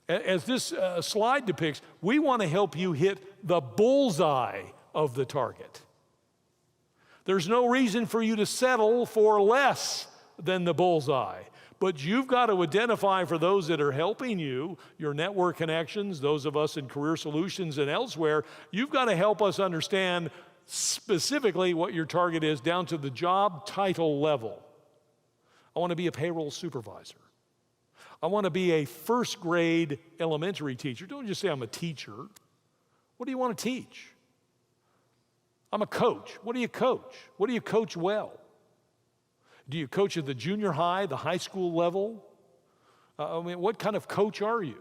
As this slide depicts, we want to help you hit the bullseye of the target. There's no reason for you to settle for less than the bullseye. But you've got to identify for those that are helping you, your network connections, those of us in Career Solutions and elsewhere, you've got to help us understand specifically what your target is down to the job title level. I want to be a payroll supervisor. I want to be a first grade elementary teacher. Don't just say I'm a teacher. What do you want to teach? I'm a coach. What do you coach? What do you coach well? Do you coach at the junior high, the high school level? What kind of coach are you?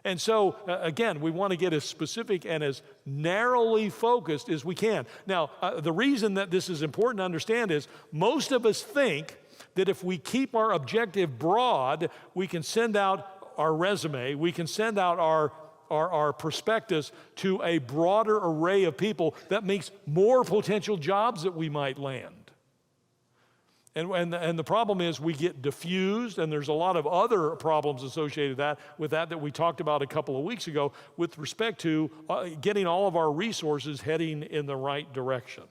And so, again, we want to get as specific and as narrowly focused as we can. Now, the reason that this is important to understand is most of us think that if we keep our objective broad, we can send out our resume, we can send out our prospectus to a broader array of people that makes more potential jobs that we might land. And the problem is we get diffused, and there's a lot of other problems associated with that we talked about a couple of weeks ago with respect to getting all of our resources heading in the right direction.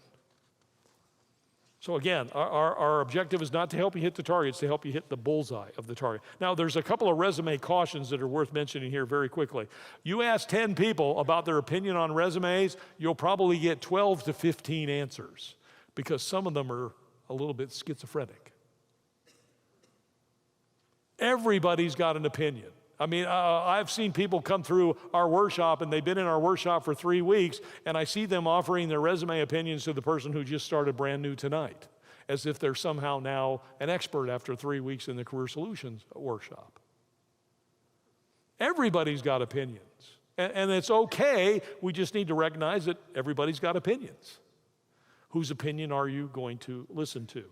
So again, our objective is not to help you hit the target, it's to help you hit the bullseye of the target. Now, there's a couple of resume cautions that are worth mentioning here very quickly. You ask 10 people about their opinion on resumes, you'll probably get 12 to 15 answers because some of them are a little bit schizophrenic. Everybody's got an opinion. I mean, I've seen people come through our workshop and they've been in our workshop for 3 weeks, and I see them offering their resume opinions to the person who just started brand new tonight, as if they're somehow now an expert after 3 weeks in the Career Solutions workshop. Everybody's got opinions, and it's okay. We just need to recognize that everybody's got opinions. Whose opinion are you going to listen to?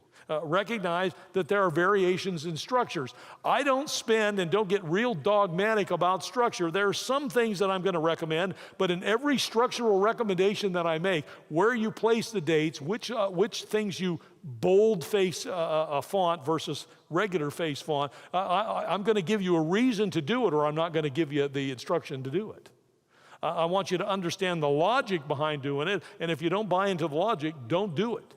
Recognize that there are variations in structures. I don't spend and don't get real dogmatic about structure. There are some things that I'm going to recommend, but in every structural recommendation that I make, where you place the dates, which things you bold-face font versus regular-face font, I'm going to give you a reason to do it, or I'm not going to give you the instruction to do it. I want you to understand the logic behind doing it, and if you don't buy into the logic, don't do it.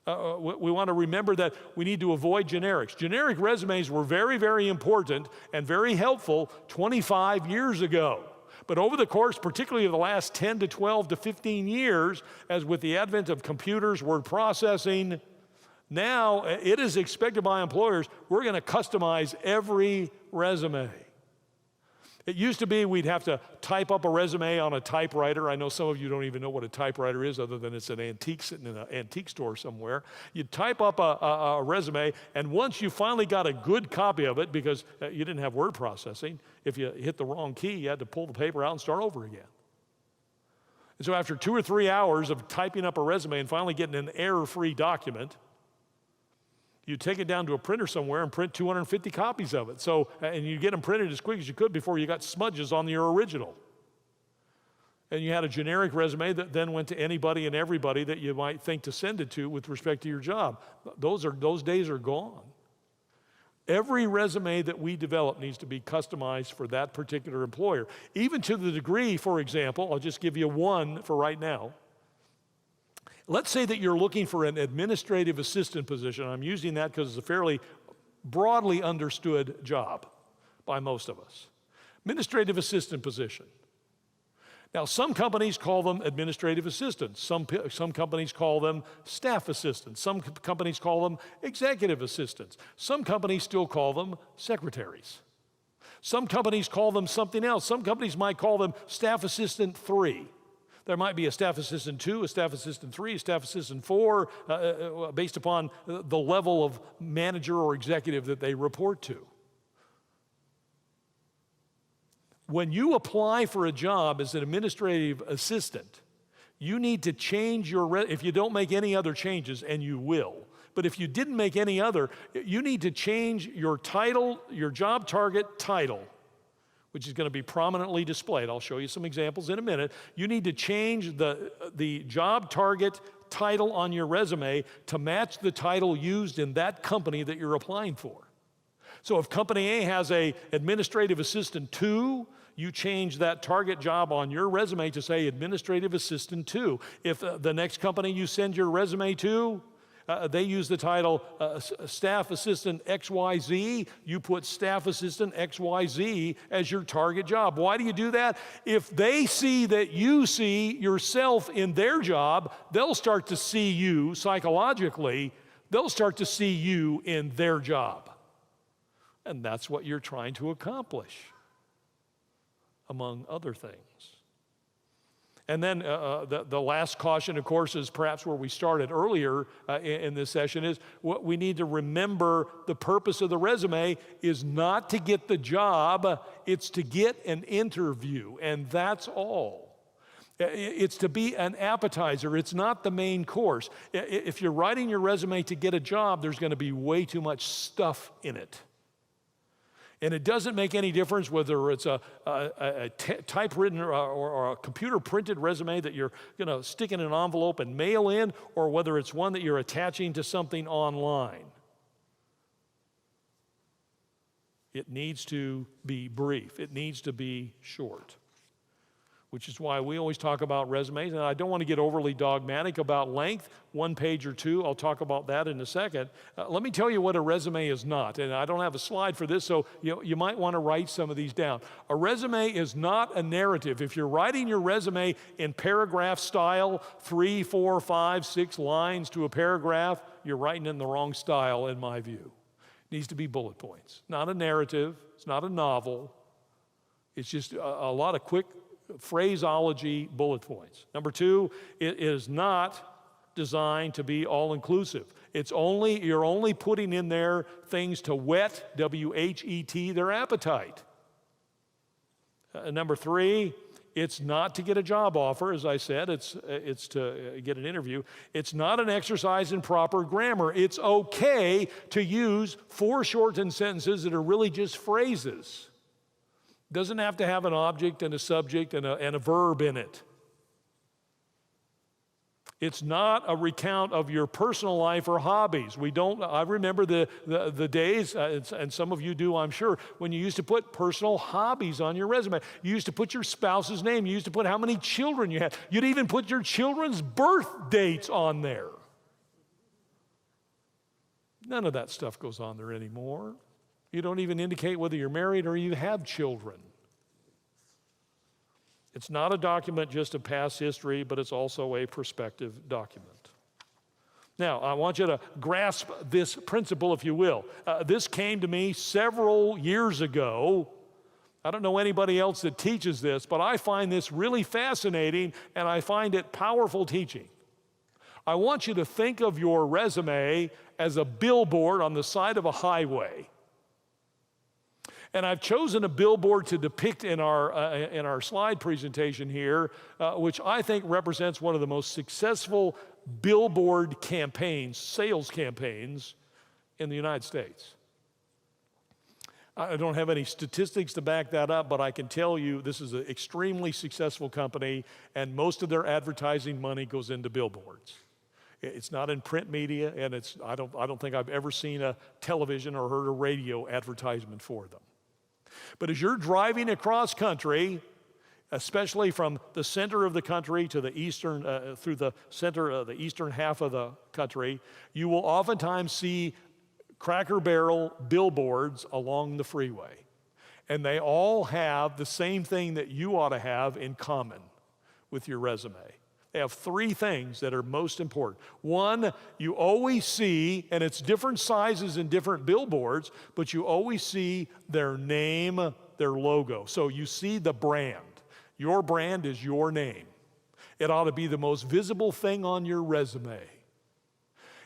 We want to remember that we need to avoid generics. Generic resumes were very, very important and very helpful 25 years ago. But over the course, particularly of the last 10 to 12 to 15 years, as with the advent of computers, word processing, now it is expected by employers, we're going to customize every resume. It used to be we'd have to type up a resume on a typewriter. I know some of you don't even know what a typewriter is other than it's an antique sitting in an antique store somewhere. You'd type up a resume, and once you finally got a good copy of it, because you didn't have word processing, if you hit the wrong key, you had to pull the paper out and start over again. And so after 2 or 3 hours of typing up a resume and finally getting an error-free document, you take it down to a printer somewhere and print 250 copies of it. So, and you get them printed as quick as you could before you got smudges on your original. And you had a generic resume that then went to anybody and everybody that you might think to send it to with respect to your job. Those days are gone. Every resume that we develop needs to be customized for that particular employer. Even to the degree, for example, I'll just give you one for right now. Let's say that you're looking for an administrative assistant position. I'm using that because it's a fairly broadly understood job by most of us. Administrative assistant position. Now, some companies call them administrative assistants. Some companies call them staff assistants. Some companies call them executive assistants. Some companies still call them secretaries. Some companies call them something else. Some companies might call them staff assistant 3. There might be a staff assistant 2, a staff assistant 3, a staff assistant 4, based upon the level of manager or executive that they report to. When you apply for a job as an administrative assistant, you need to change if you don't make any other changes, and you will, but if you didn't make any other, you need to change your title, your job target title, which is going to be prominently displayed. I'll show you some examples in a minute. You need to change the job target title on your resume to match the title used in that company that you're applying for. So if company A has a administrative assistant 2, you change that target job on your resume to say administrative assistant 2. If the next company you send your resume to, they use the title staff assistant XYZ, you put staff assistant XYZ as your target job. Why do you do that? If they see that you see yourself in their job, they'll start to see you psychologically, they'll start to see you in their job. And that's what you're trying to accomplish, among other things. And then the last caution, of course, is perhaps where we started earlier in this session, is what we need to remember: the purpose of the resume is not to get the job, it's to get an interview, and that's all. It's to be an appetizer. It's not the main course. If you're writing your resume to get a job, there's going to be way too much stuff in it. And it doesn't make any difference whether it's a typewritten or a computer-printed resume that you're going to stick in an envelope and mail in, or whether it's one that you're attaching to something online. It needs to be brief. It needs to be short, which is why we always talk about resumes. And I don't want to get overly dogmatic about length, 1 page or 2. I'll talk about that in a second. Let me tell you what a resume is not. And I don't have a slide for this, so you might want to write some of these down. A resume is not a narrative. If you're writing your resume in paragraph style, 3, 4, 5, 6 lines to a paragraph, you're writing in the wrong style, in my view. It needs to be bullet points. Not a narrative. It's not a novel. It's just a lot of quick phraseology bullet points. Number 2, it is not designed to be all-inclusive. You're only putting in there things to whet, W-H-E-T, their appetite. Number 3, it's not to get a job offer, as I said, it's to get an interview. It's not an exercise in proper grammar. It's okay to use foreshortened sentences that are really just phrases. Doesn't have to have an object and a subject and a verb in it. It's not a recount of your personal life or hobbies. I remember the days, and some of you do, I'm sure, when you used to put personal hobbies on your resume. You used to put your spouse's name. You used to put how many children you had. You'd even put your children's birth dates on there. None of that stuff goes on there anymore. You don't even indicate whether you're married or you have children. It's not a document just of past history, but it's also a prospective document. Now, I want you to grasp this principle, if you will. This came to me several years ago. I don't know anybody else that teaches this, but I find this really fascinating, and I find it powerful teaching. I want you to think of your resume as a billboard on the side of a highway. And I've chosen a billboard to depict in our slide presentation here, which I think represents one of the most successful billboard campaigns, sales campaigns in the United States. I don't have any statistics to back that up, but I can tell you this is an extremely successful company, and most of their advertising money goes into billboards. It's not in print media, and I don't think I've ever seen a television or heard a radio advertisement for them. But as you're driving across country, especially from the center of the country to the eastern, through the center of the eastern half of the country, you will oftentimes see Cracker Barrel billboards along the freeway. And they all have the same thing that you ought to have in common with your resume. They have 3 things that are most important. 1, you always see, and it's different sizes and different billboards, but you always see their name, their logo. So you see the brand. Your brand is your name. It ought to be the most visible thing on your resume.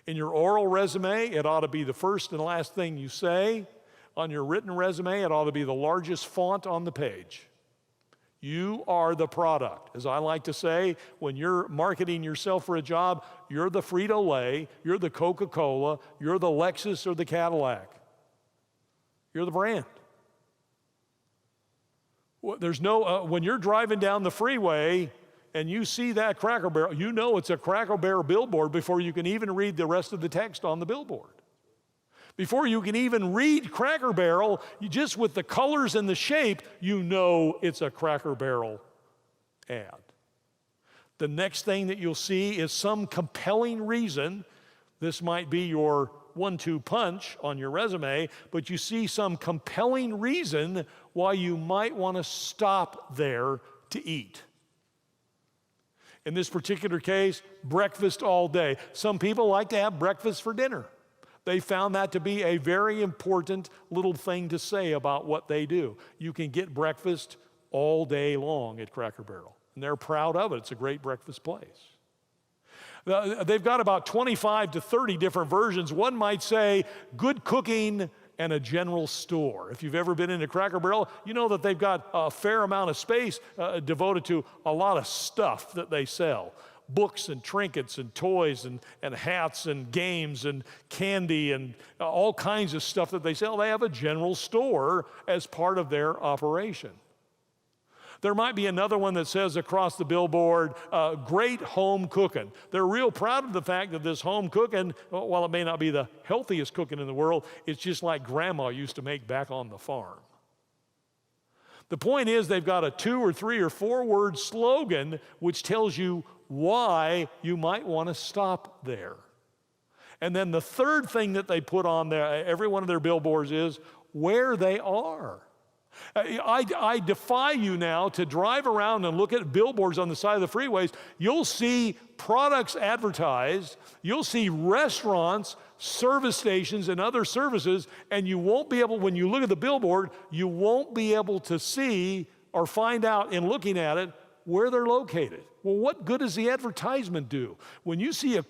In your oral resume, it ought to be the first and last thing you say. On your written resume, it ought to be the largest font on the page. You are the product. As I like to say, when you're marketing yourself for a job, you're the Frito-Lay, you're the Coca-Cola, you're the Lexus or the Cadillac. You're the brand. There's no, when you're driving down the freeway and you see that Cracker Barrel, you know it's a Cracker Barrel billboard before you can even read the rest of the text on the billboard. Before you can even read Cracker Barrel, just with the colors and the shape, you know it's a Cracker Barrel ad. The next thing that you'll see is some compelling reason. This might be your 1-2 punch on your resume, but you see some compelling reason why you might want to stop there to eat. In this particular case, breakfast all day. Some people like to have breakfast for dinner. They found that to be a very important little thing to say about what they do. You can get breakfast all day long at Cracker Barrel, and they're proud of it. It's a great breakfast place. They've got about 25 to 30 different versions. One might say good cooking and a general store. If you've ever been into Cracker Barrel, you know that they've got a fair amount of space devoted to a lot of stuff that they sell. Books and trinkets and toys and hats and games and candy and all kinds of stuff that they sell. They have a general store as part of their operation. There might be another one that says across the billboard, great home cooking. They're real proud of the fact that this home cooking, while it may not be the healthiest cooking in the world, it's just like Grandma used to make back on the farm. The point is they've got a 2 or 3 or 4 word slogan which tells you why you might want to stop there. And then the third thing that they put on there, every one of their billboards, is where they are. I defy you now to drive around and look at billboards on the side of the freeways. You'll see products advertised. You'll see restaurants, service stations, and other services, and you won't be able, when you look at the billboard, you won't be able to see or find out in looking at it where they're located. Well, what good does the advertisement do? When you see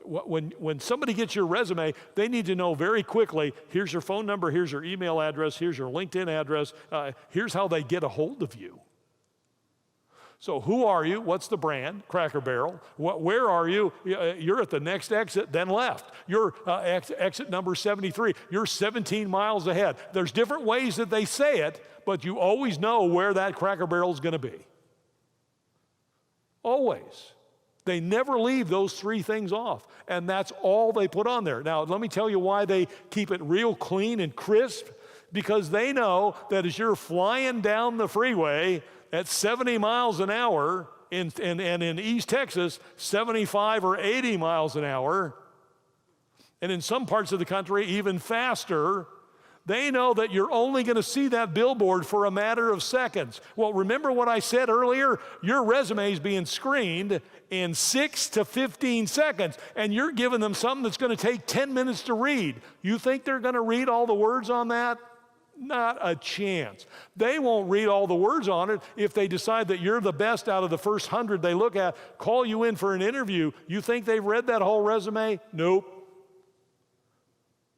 when somebody gets your resume, they need to know very quickly, here's your phone number, here's your email address, here's your LinkedIn address, here's how they get a hold of you. So who are you? What's the brand? Cracker Barrel. Where are you? You're at the next exit, then left. You're exit number 73. You're 17 miles ahead. There's different ways that they say it, but you always know where that Cracker Barrel is going to be. Always. They never leave those 3 things off, and that's all they put on there. Now, let me tell you why they keep it real clean and crisp, because they know that as you're flying down the freeway at 70 miles an hour, and in East Texas, 75 or 80 miles an hour, and in some parts of the country, even faster, they know that you're only going to see that billboard for a matter of seconds. Well, remember what I said earlier? Your resume is being screened in 6 to 15 seconds, and you're giving them something that's going to take 10 minutes to read. You think they're going to read all the words on that? Not a chance. They won't read all the words on it if they decide that you're the best out of the first 100 they look at, call you in for an interview. You think they've read that whole resume? Nope.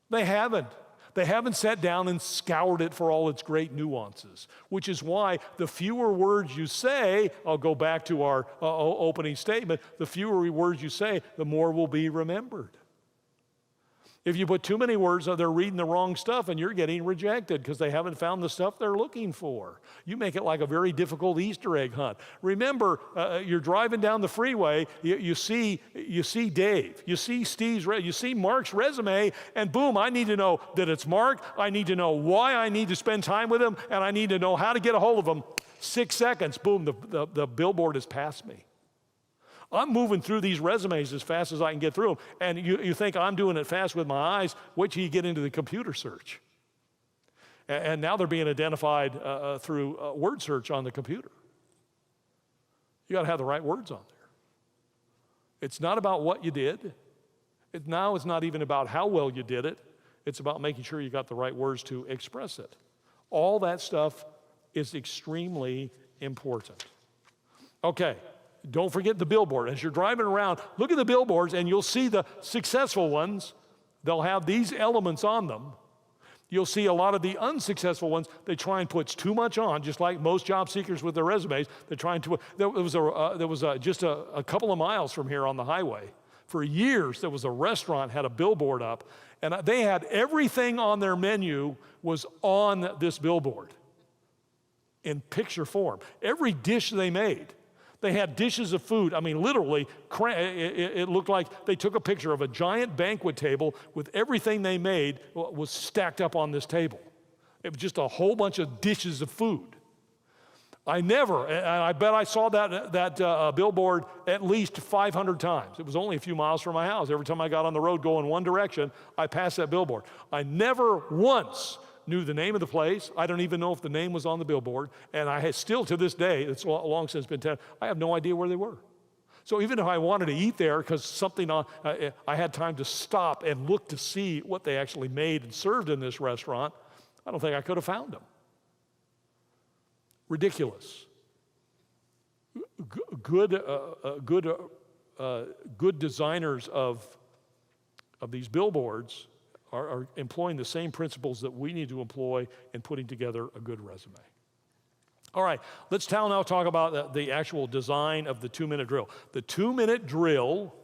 They haven't. They haven't sat down and scoured it for all its great nuances, which is why the fewer words you say, I'll go back to our opening statement, the fewer words you say, the more will be remembered. If you put too many words, they're reading the wrong stuff and you're getting rejected because they haven't found the stuff they're looking for. You make it like a very difficult Easter egg hunt. Remember, you're driving down the freeway, you see Dave, you see Steve's, you see Mark's resume, and boom, I need to know that it's Mark, I need to know why I need to spend time with him, and I need to know how to get a hold of him. 6 seconds, boom, the billboard has passed me. I'm moving through these resumes as fast as I can get through them. And you think I'm doing it fast with my eyes. Wait till you get into the computer search. And now they're being identified through word search on the computer. You got to have the right words on there. It's not about what you did. Now it's not even about how well you did it. It's about making sure you got the right words to express it. All that stuff is extremely important. Okay. Don't forget the billboard. As you're driving around, look at the billboards and you'll see the successful ones. They'll have these elements on them. You'll see a lot of the unsuccessful ones, they try and put too much on, just like most job seekers with their resumes. They're trying to, there was just a couple of miles from here on the highway. For years, there was a restaurant, had a billboard up, and they had everything on their menu was on this billboard in picture form. Every dish they made. They had dishes of food. I mean, literally, it looked like they took a picture of a giant banquet table with everything they made was stacked up on this table. It was just a whole bunch of dishes of food. I bet I saw that billboard at least 500 times. It was only a few miles from my house. Every time I got on the road going one direction, I passed that billboard. I never once knew the name of the place. I don't even know if the name was on the billboard. And I had still to this day, it's long since been 10, I have no idea where they were. So even if I wanted to eat there because something I had time to stop and look to see what they actually made and served in this restaurant, I don't think I could have found them. Ridiculous. Good designers of these billboards are employing the same principles that we need to employ in putting together a good resume. All right, let's now talk about the actual design of the 2-minute drill. The 2-minute drill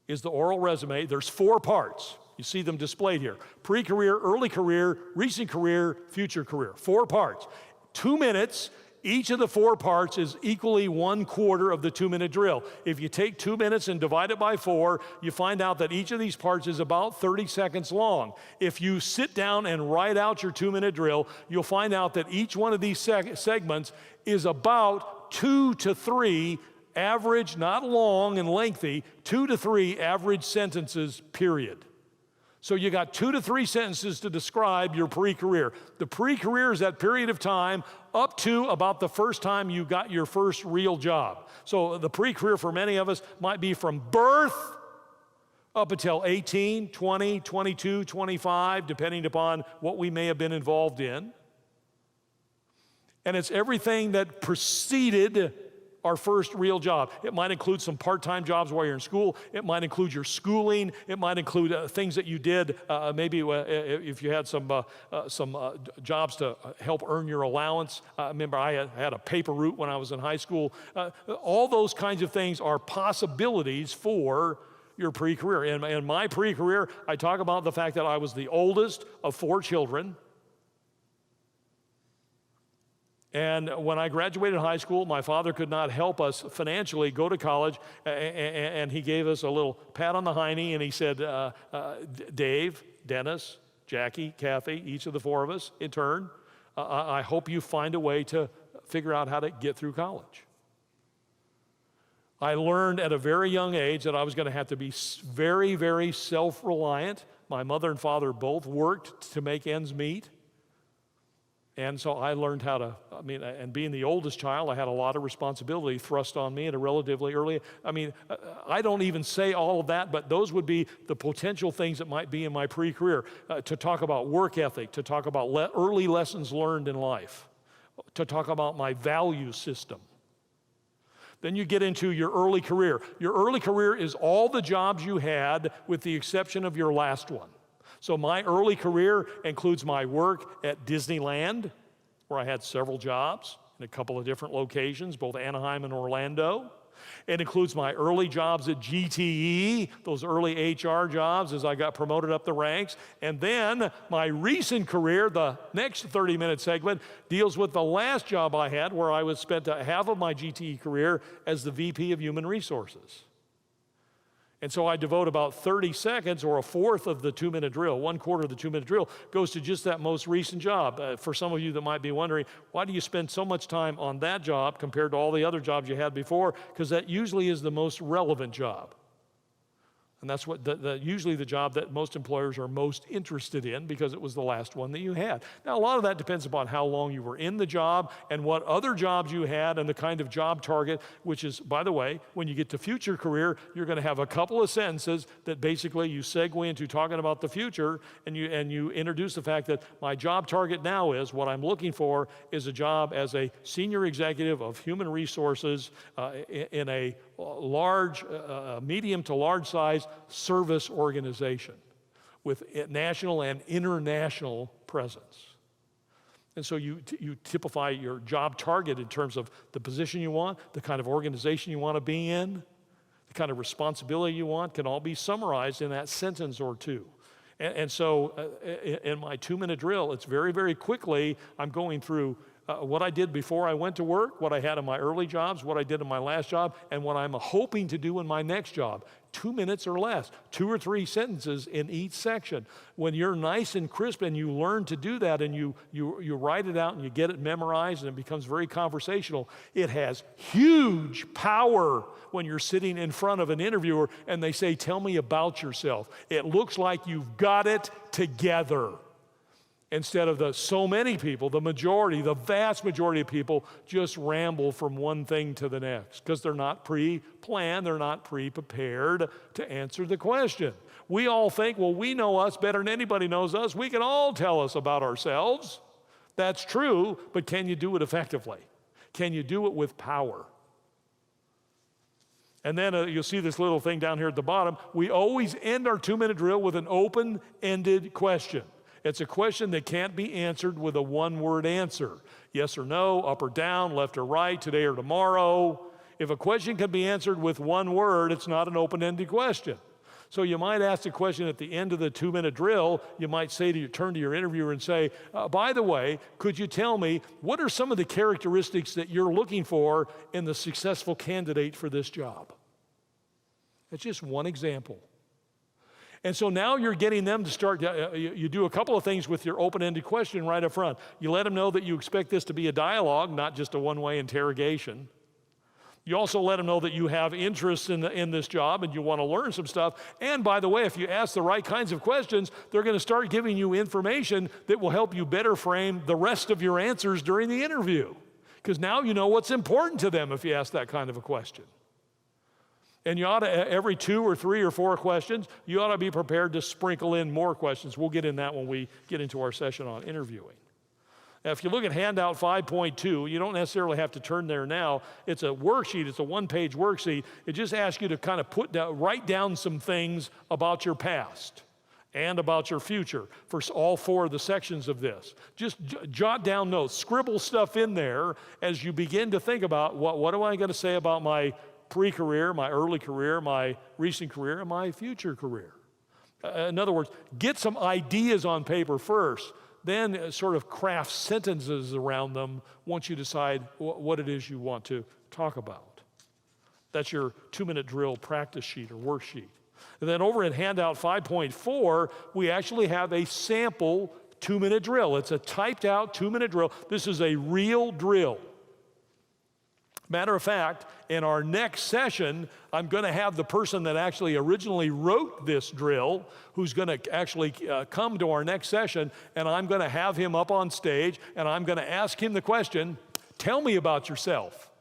is the oral resume. There's 4 parts. You see them displayed here. Pre-career, early career, recent career, future career. 4 parts. 2 minutes. Each of the 4 parts is equally 1/4 of the 2-minute drill. If you take 2 minutes and divide it by 4, you find out that each of these parts is about 30 seconds long. If you sit down and write out your 2-minute drill, you'll find out that each one of these segments is about 2 to 3 average, not long and lengthy, 2 to 3 average sentences, period. So you got 2 to 3 sentences to describe your pre-career. The pre-career is that period of time up to about the first time you got your first real job. So the pre-career for many of us might be from birth up until 18, 20, 22, 25, depending upon what we may have been involved in. And it's everything that preceded our first real job. It might include some part-time jobs while you're in school. It might include your schooling. It might include things that you did, maybe if you had some jobs to help earn your allowance. Remember, I had a paper route when I was in high school. All those kinds of things are possibilities for your pre-career. In my pre-career, I talk about the fact that I was the oldest of 4 children. And when I graduated high school, my father could not help us financially go to college, and he gave us a little pat on the hiney, and he said, Dave, Dennis, Jackie, Kathy, each of the 4 of us in turn, I hope you find a way to figure out how to get through college. I learned at a very young age that I was going to have to be very, very self-reliant. My mother and father both worked to make ends meet. And so I learned how to, and being the oldest child, I had a lot of responsibility thrust on me at a relatively early, I don't even say all of that, but those would be the potential things that might be in my pre-career. To talk about work ethic, to talk about early lessons learned in life, to talk about my value system. Then you get into your early career. Your early career is all the jobs you had with the exception of your last one. So my early career includes my work at Disneyland, where I had several jobs in a couple of different locations, both Anaheim and Orlando. It includes my early jobs at GTE, those early HR jobs as I got promoted up the ranks. And then my recent career, the next 30-minute segment, deals with the last job I had where I was spent half of my GTE career as the VP of Human Resources. And so I devote about 30 seconds or 1/4 of the 2-minute drill, 1/4 of the 2-minute drill goes to just that most recent job. For some of you that might be wondering, why do you spend so much time on that job compared to all the other jobs you had before? Because that usually is the most relevant job. And that's what usually the job that most employers are most interested in because it was the last one that you had. Now, a lot of that depends upon how long you were in the job and what other jobs you had and the kind of job target, which is, by the way, when you get to future career, you're going to have a couple of sentences that basically you segue into talking about the future, and you introduce the fact that my job target now is, what I'm looking for is a job as a senior executive of human resources in a large, medium to large size service organization with national and international presence. And so you typify your job target in terms of the position you want, the kind of organization you want to be in, the kind of responsibility you want can all be summarized in that sentence or two. And so in my 2-minute drill, it's very, very quickly, I'm going through what I did before I went to work, what I had in my early jobs, what I did in my last job, and what I'm hoping to do in my next job. 2 minutes or less, 2 or 3 sentences in each section. When you're nice and crisp and you learn to do that and you write it out and you get it memorized and it becomes very conversational, it has huge power when you're sitting in front of an interviewer and they say, tell me about yourself. It looks like you've got it together. Instead of so many people, the vast majority of people just ramble from one thing to the next because they're not pre-planned, they're not pre-prepared to answer the question. We all think, well, we know us better than anybody knows us. We can all tell us about ourselves. That's true, but can you do it effectively? Can you do it with power? And then you'll see this little thing down here at the bottom. We always end our 2-minute drill with an open-ended question. It's a question that can't be answered with a one-word answer. Yes or no, up or down, left or right, today or tomorrow. If a question can be answered with one word, it's not an open-ended question. So you might ask a question at the end of the 2-minute drill. You might turn to your interviewer and say, by the way, could you tell me what are some of the characteristics that you're looking for in the successful candidate for this job? That's just one example. And so now you're getting them to start, you do a couple of things with your open-ended question right up front. You let them know that you expect this to be a dialogue, not just a one-way interrogation. You also let them know that you have interest in this job and you want to learn some stuff. And by the way, if you ask the right kinds of questions, they're going to start giving you information that will help you better frame the rest of your answers during the interview. Because now you know what's important to them if you ask that kind of a question. And you ought to, every 2 or 3 or 4 questions, you ought to be prepared to sprinkle in more questions. We'll get in that when we get into our session on interviewing. Now, if you look at handout 5.2, you don't necessarily have to turn there now. It's a worksheet. It's a 1-page worksheet. It just asks you to kind of write down some things about your past and about your future for all 4 of the sections of this. Just jot down notes. Scribble stuff in there as you begin to think about what am I going to say about my pre-career, my early career, my recent career, and my future career. In other words, get some ideas on paper first, then sort of craft sentences around them once you decide what it is you want to talk about. That's your 2-minute drill practice sheet or worksheet. And then over in handout 5.4, we actually have a sample 2-minute drill. It's a typed out 2-minute drill. This is a real drill. Matter of fact, in our next session, I'm going to have the person that actually originally wrote this drill, who's going to actually come to our next session, and I'm going to have him up on stage, and I'm going to ask him the question, tell me about yourself.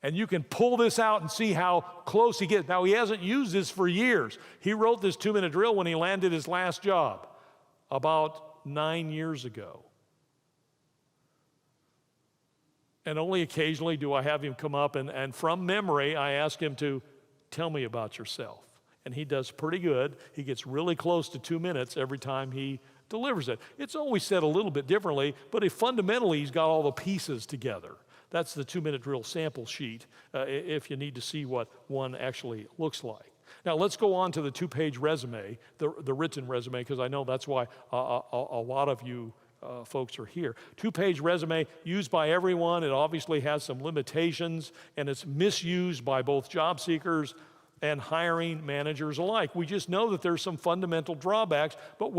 And you can pull this out and see how close he gets. Now, he hasn't used this for years. He wrote this 2-minute drill when he landed his last job about 9 years ago. And only occasionally do I have him come up and from memory, I ask him to tell me about yourself. And he does pretty good. He gets really close to 2 minutes every time he delivers it. It's always said a little bit differently, but fundamentally he's got all the pieces together. That's the 2-minute drill sample sheet if you need to see what one actually looks like. Now let's go on to the 2-page resume, the written resume, because I know that's why a lot of you folks are here. 2-page resume used by everyone. It obviously has some limitations, and it's misused by both job seekers and hiring managers alike. We just know that there's some fundamental drawbacks, but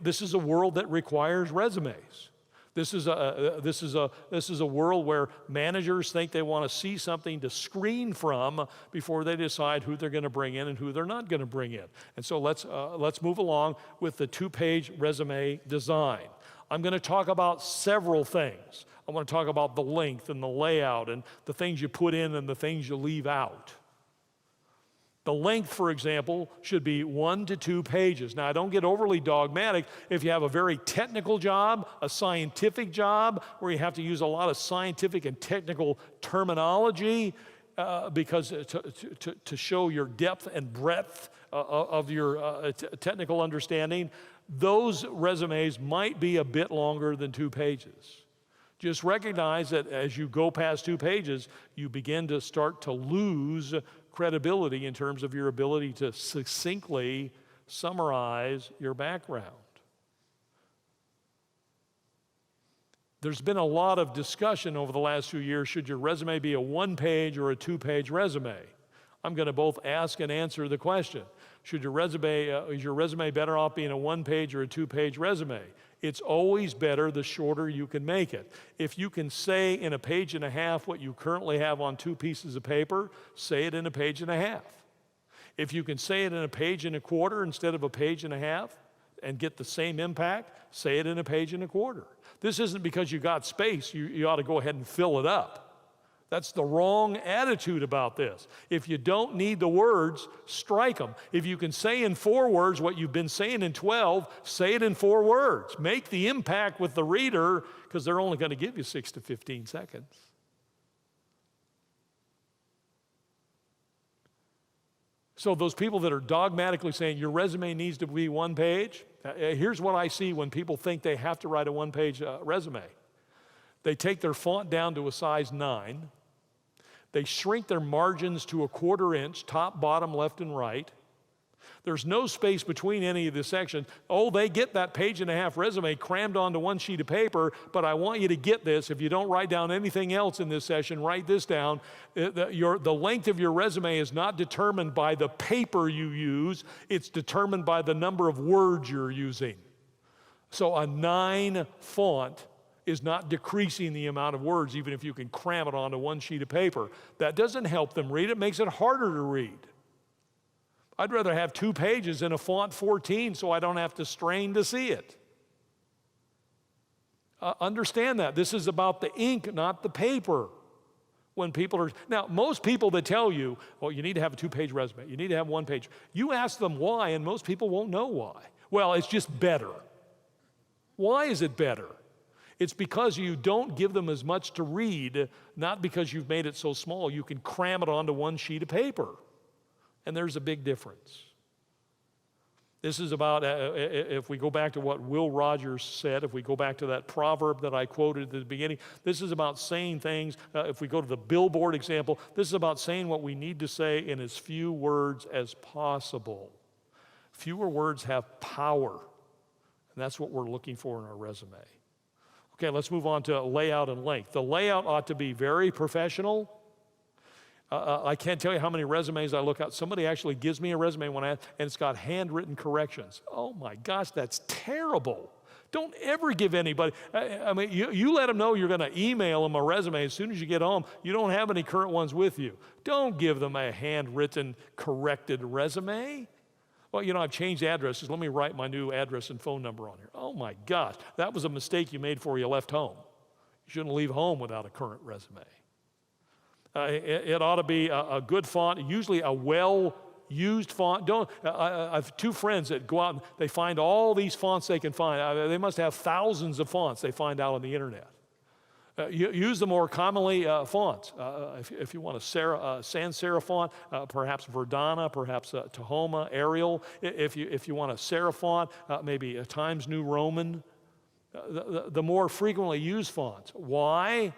this is a world that requires resumes. This is a world where managers think they want to see something to screen from before they decide who they're going to bring in and who they're not going to bring in. And so let's move along with the 2-page resume design. I'm going to talk about several things. I want to talk about the length and the layout and the things you put in and the things you leave out. The length, for example, should be 1 to 2 pages. Now, don't get overly dogmatic. If you have a very technical job, a scientific job, where you have to use a lot of scientific and technical terminology because to show your depth and breadth of your technical understanding, those resumes might be a bit longer than 2 pages. Just recognize that as you go past 2 pages, you begin to start to lose credibility in terms of your ability to succinctly summarize your background. There's been a lot of discussion over the last few years, should your resume be a 1-page or a 2-page resume? I'm going to both ask and answer the question. Should your resume, is your resume better off being a 1-page or a 2-page resume? It's always better the shorter you can make it. If you can say in a page and a half what you currently have on 2 pieces of paper, say it in a page and a half. If you can say it in a page and a quarter instead of a page and a half and get the same impact, say it in a page and a quarter. This isn't because you got space, you ought to go ahead and fill it up. That's the wrong attitude about this. If you don't need the words, strike them. If you can say in 4 words what you've been saying in 12, say it in 4 words. Make the impact with the reader, because they're only going to give you 6 to 15 seconds. So those people that are dogmatically saying your resume needs to be 1 page, here's what I see when people think they have to write a 1-page resume. They take their font down to a size 9. They shrink their margins to a 1/4 inch, top, bottom, left, and right. There's no space between any of the sections. Oh, they get that page and a half resume crammed onto 1 sheet of paper, but I want you to get this. If you don't write down anything else in this session, write this down. The length of your resume is not determined by the paper you use. It's determined by the number of words you're using. So a 9 font is not decreasing the amount of words, even if you can cram it onto 1 sheet of paper. That doesn't help them read. It makes it harder to read. I'd rather have 2 pages in a font 14 so I don't have to strain to see it. Understand that. This is about the ink, not the paper. When people are, now most people that tell you, well, you need to have a 2-page resume, you need to have 1 page, you ask them why and most people won't know why. Well, it's just better. Why is it better? It's because you don't give them as much to read, not because you've made it so small you can cram it onto 1 sheet of paper. And there's a big difference. This is about, if we go back to what Will Rogers said, if we go back to that proverb that I quoted at the beginning, this is about saying things. If we go to the billboard example, this is about saying what we need to say in as few words as possible. Fewer words have power, and that's what we're looking for in our resume. Okay, let's move on to layout and length. The layout ought to be very professional. I can't tell you how many resumes I look at. Somebody actually gives me a resume and it's got handwritten corrections. Oh my gosh, that's terrible. Don't ever give anybody, I mean, you let them know you're going to email them a resume as soon as you get home. You don't have any current ones with you. Don't give them a handwritten, corrected resume. Well, you know, I've changed addresses. Let me write my new address and phone number on here. Oh my gosh, that was a mistake you made before you left home. You shouldn't leave home without a current resume. It ought to be a good font, usually a well-used font. I have 2 friends that go out and they find all these fonts they can find. They must have thousands of fonts they find out on the internet. Use the more commonly fonts. If you want a sans serif font, perhaps Verdana, perhaps Tahoma, Arial. If you want a serif font, maybe a Times New Roman. The more frequently used fonts. Why?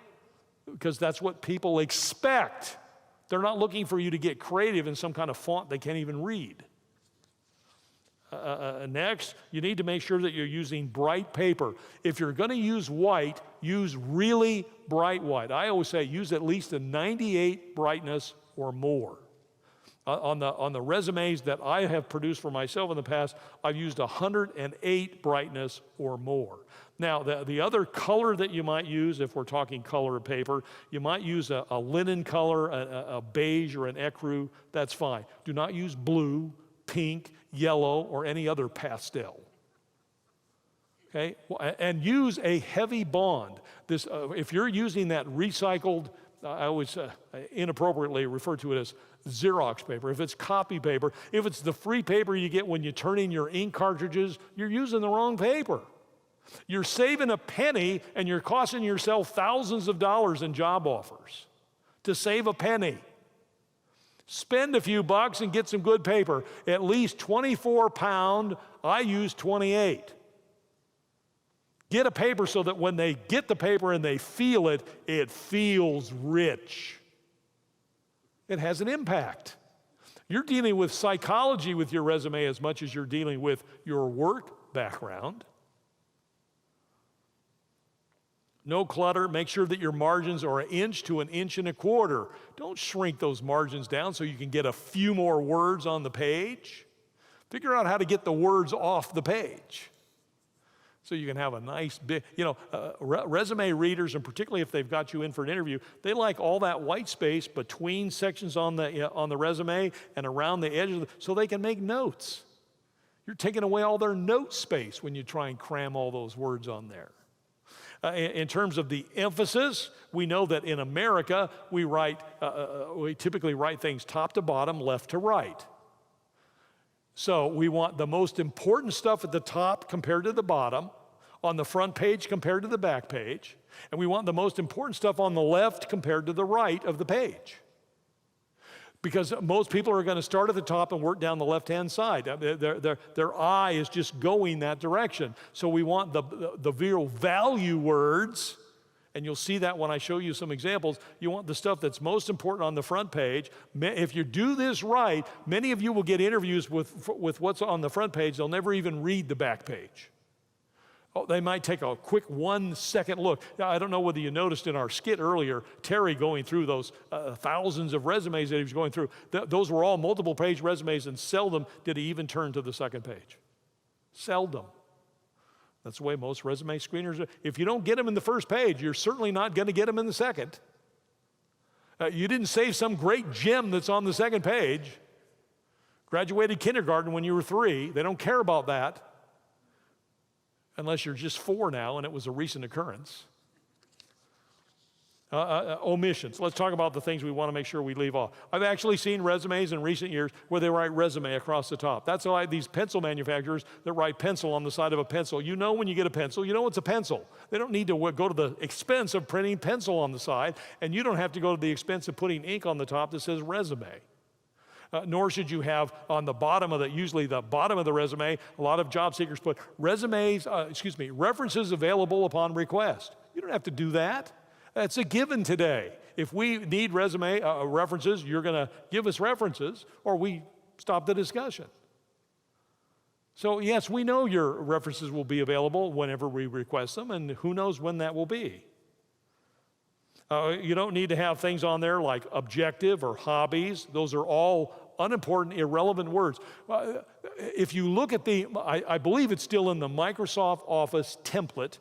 Because that's what people expect. They're not looking for you to get creative in some kind of font they can't even read. Next, you need to make sure that you're using bright paper. If you're going to use white, use really bright white. I always say use at least a 98 brightness or more. On the resumes that I have produced for myself in the past, I've used 108 brightness or more. Now, the other color that you might use, if we're talking color of paper, you might use a linen color, a beige or an ecru. That's fine. Do not use blue, pink, yellow, or any other pastel. Okay? And use a heavy bond. If you're using that recycled, I always inappropriately refer to it as Xerox paper. If it's copy paper, if it's the free paper you get when you turn in your ink cartridges, you're using the wrong paper. You're saving a penny and you're costing yourself thousands of dollars in job offers to save a penny. Spend a few bucks and get some good paper. At least 24 pound, I use 28. Get a paper so that when they get the paper and they feel it, it feels rich. It has an impact. You're dealing with psychology with your resume as much as you're dealing with your work background. No clutter. Make sure that your margins are 1 inch to 1.25 inches. Don't shrink those margins down so you can get a few more words on the page. Figure out how to get the words off the page so you can have a nice big, resume readers, and particularly if they've got you in for an interview, they like all that white space between sections on the resume and around the edges so they can make notes. You're taking away all their note space when you try and cram all those words on there. In terms of the emphasis, we know that in America, we typically write things top to bottom, left to right. So we want the most important stuff at the top compared to the bottom, on the front page compared to the back page, and we want the most important stuff on the left compared to the right of the page. Because most people are going to start at the top and work down the left-hand side. Their eye is just going that direction. So we want the real value words, and you'll see that when I show you some examples. You want the stuff that's most important on the front page. If you do this right, many of you will get interviews with what's on the front page. They'll never even read the back page. Oh, they might take a quick 1 second look. Now, I don't know whether you noticed in our skit earlier, Terry going through those thousands of resumes that he was going through. Those were all multiple page resumes, and seldom did he even turn to the second page. Seldom. That's the way most resume screeners are. If you don't get them in the first page, you're certainly not going to get them in the second. You didn't save some great gem that's on the second page. Graduated kindergarten when you were 3. They don't care about that. Unless you're just 4 now and it was a recent occurrence. Omissions. Let's talk about the things we want to make sure we leave off. I've actually seen resumes in recent years where they write resume across the top. That's why these pencil manufacturers that write pencil on the side of a pencil. You know when you get a pencil, you know it's a pencil. They don't need to go to the expense of printing pencil on the side, and you don't have to go to the expense of putting ink on the top that says resume. Nor should you have on the bottom of usually the bottom of the resume, a lot of job seekers put references available upon request. You don't have to do that. That's a given today. If we need resume references, you're going to give us references, or we stop the discussion. So yes, we know your references will be available whenever we request them, and who knows when that will be. You don't need to have things on there like objective or hobbies. Those are all unimportant, irrelevant words. If you look at I believe it's still in the Microsoft Office template,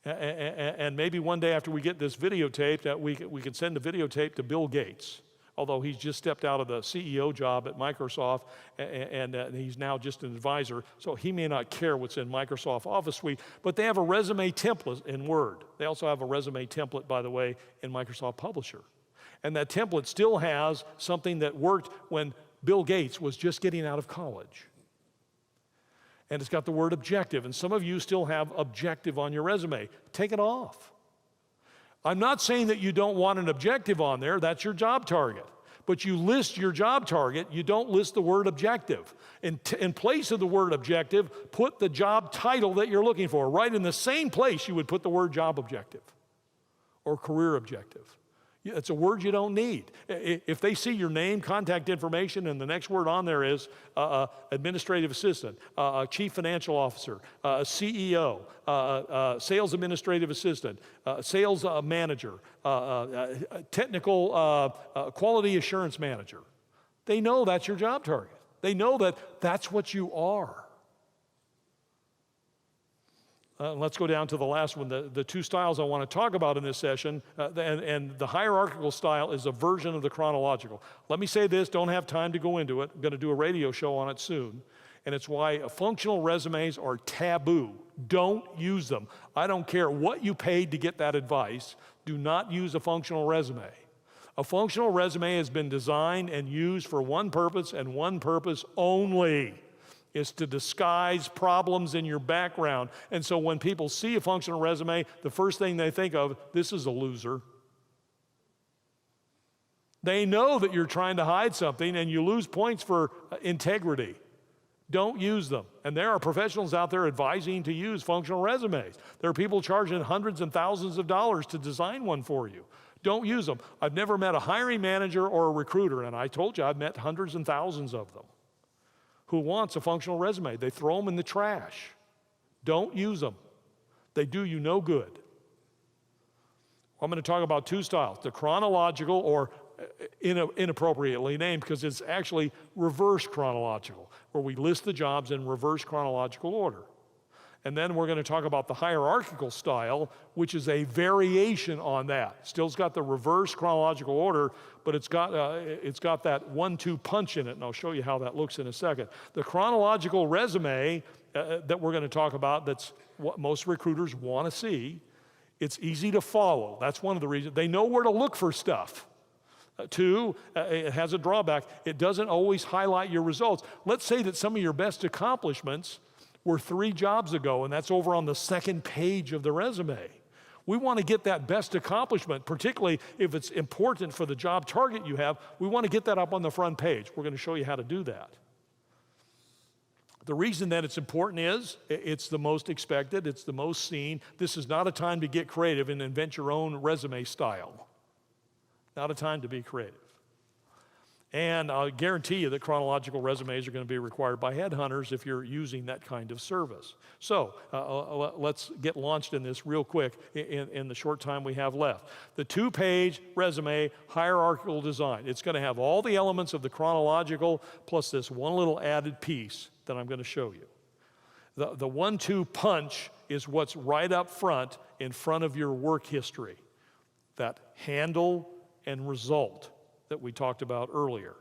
and maybe one day after we get this videotaped, that we can send the videotape to Bill Gates, although he's just stepped out of the CEO job at Microsoft, and he's now just an advisor, so he may not care what's in Microsoft Office Suite, but they have a resume template in Word. They also have a resume template, by the way, in Microsoft Publisher. And that template still has something that worked when Bill Gates was just getting out of college. And it's got the word objective, and some of you still have objective on your resume. Take it off. I'm not saying that you don't want an objective on there. That's your job target. But you list your job target. You don't list the word objective. In place of the word objective, put the job title that you're looking for. Right in the same place you would put the word job objective or career objective. It's a word you don't need. If they see your name, contact information, and the next word on there is administrative assistant, chief financial officer, CEO, sales administrative assistant, sales manager, technical quality assurance manager, they know that's your job target. They know that that's what you are. Let's go down to the last one, the 2 styles I want to talk about in this session, and the hierarchical style is a version of the chronological. Let me say this, don't have time to go into it. I'm going to do a radio show on it soon, and it's why functional resumes are taboo. Don't use them. I don't care what you paid to get that advice. Do not use a functional resume. A functional resume has been designed and used for one purpose and one purpose only. Is to disguise problems in your background. And so when people see a functional resume, the first thing they think of, this is a loser. They know that you're trying to hide something, and you lose points for integrity. Don't use them. And there are professionals out there advising to use functional resumes. There are people charging hundreds and thousands of dollars to design one for you. Don't use them. I've never met a hiring manager or a recruiter, and I told you I've met hundreds and thousands of them, who wants a functional resume. They throw them in the trash. Don't use them. They do you no good. I'm going to talk about two styles, the chronological, or inappropriately named because it's actually reverse chronological, where we list the jobs in reverse chronological order. And then we're going to talk about the hierarchical style, which is a variation on that. Still's got the reverse chronological order, but it's got that 1-2 punch in it, and I'll show you how that looks in a second. The chronological resume that we're going to talk about, that's what most recruiters want to see. It's easy to follow. That's one of the reasons. They know where to look for stuff. Two, it has a drawback. It doesn't always highlight your results. Let's say that some of your best accomplishments were 3 jobs ago, and that's over on the second page of the resume. We want to get that best accomplishment, particularly if it's important for the job target you have. We want to get that up on the front page. We're going to show you how to do that. The reason that it's important is it's the most expected, it's the most seen. This is not a time to get creative and invent your own resume style. Not a time to be creative. And I'll guarantee you that chronological resumes are going to be required by headhunters if you're using that kind of service. So let's get launched in this real quick in the short time we have left. The 2-page resume hierarchical design. It's going to have all the elements of the chronological plus this one little added piece that I'm going to show you. The 1-2 punch is what's right up front in front of your work history. That handle and result that we talked about earlier.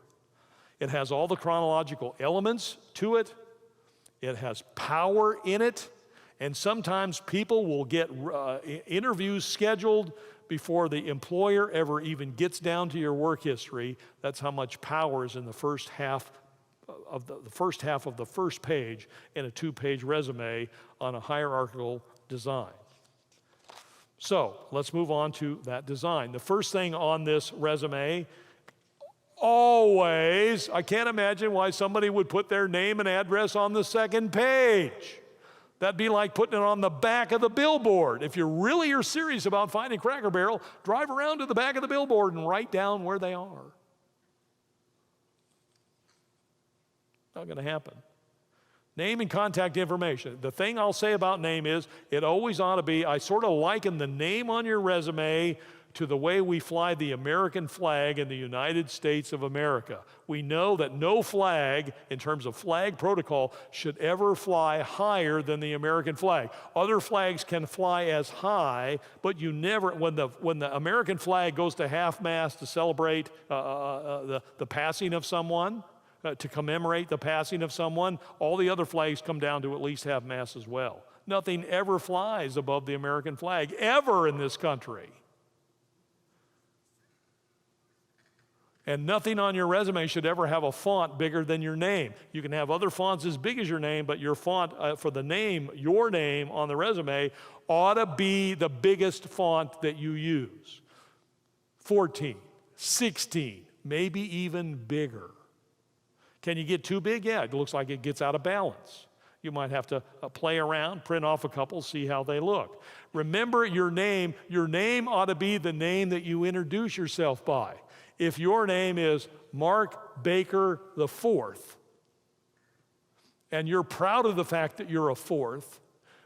It has all the chronological elements to it. It has power in it. And sometimes people will get interviews scheduled before the employer ever even gets down to your work history. That's how much power is in the first half of the first page in a 2-page resume on a hierarchical design. So let's move on to that design. The first thing on this resume, always, I can't imagine why somebody would put their name and address on the second page. That'd be like putting it on the back of the billboard. If you really are serious about finding Cracker Barrel, drive around to the back of the billboard and write down where they are. Not going to happen. Name and contact information. The thing I'll say about name is it always ought to be, I sort of liken the name on your resume to the way we fly the American flag in the United States of America. We know that no flag, in terms of flag protocol, should ever fly higher than the American flag. Other flags can fly as high, but you never, when the American flag goes to half-mast to celebrate the passing of someone, to commemorate the passing of someone, all the other flags come down to at least half-mast as well. Nothing ever flies above the American flag, ever in this country. And nothing on your resume should ever have a font bigger than your name. You can have other fonts as big as your name, but your font for the name, your name on the resume, ought to be the biggest font that you use. 14, 16, maybe even bigger. Can you get too big? Yeah, it looks like it gets out of balance. You might have to play around, print off a couple, see how they look. Remember your name. Your name ought to be the name that you introduce yourself by. If your name is Mark Baker IV, and you're proud of the fact that you're a fourth,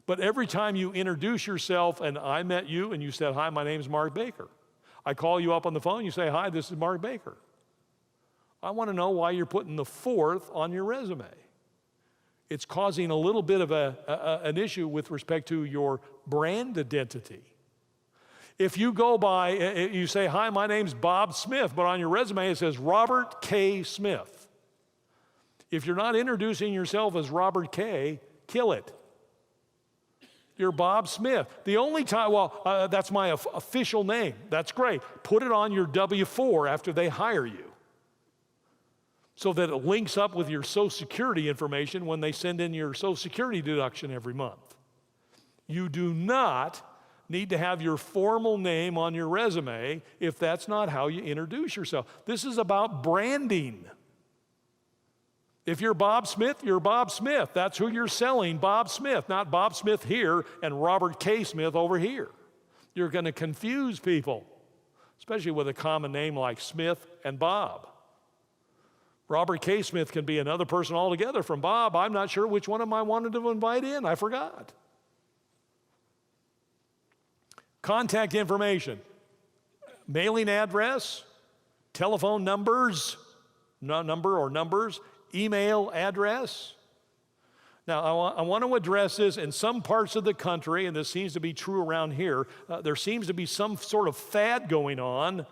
but every time you introduce yourself and I met you and you said, hi, my name's Mark Baker. I call you up on the phone, you say, hi, this is Mark Baker. I want to know why you're putting the fourth on your resume. It's causing a little bit of an issue with respect to your brand identity. If you go by, you say, hi, my name's Bob Smith, but on your resume it says Robert K. Smith. If you're not introducing yourself as Robert K., kill it. You're Bob Smith. The only time, that's my official name. That's great. Put it on your W-4 after they hire you, so that it links up with your Social Security information when they send in your Social Security deduction every month. You do not need to have your formal name on your resume if that's not how you introduce yourself. This is about branding. If you're Bob Smith, you're Bob Smith. That's who you're selling, Bob Smith, not Bob Smith here and Robert K. Smith over here. You're going to confuse people, especially with a common name like Smith and Bob. Robert K. Smith can be another person altogether from Bob. I'm not sure which one of them I wanted to invite in. I forgot. Contact information, mailing address, telephone numbers, numbers, email address. Now, I want to address this. In some parts of the country, and this seems to be true around here, there seems to be some sort of fad going on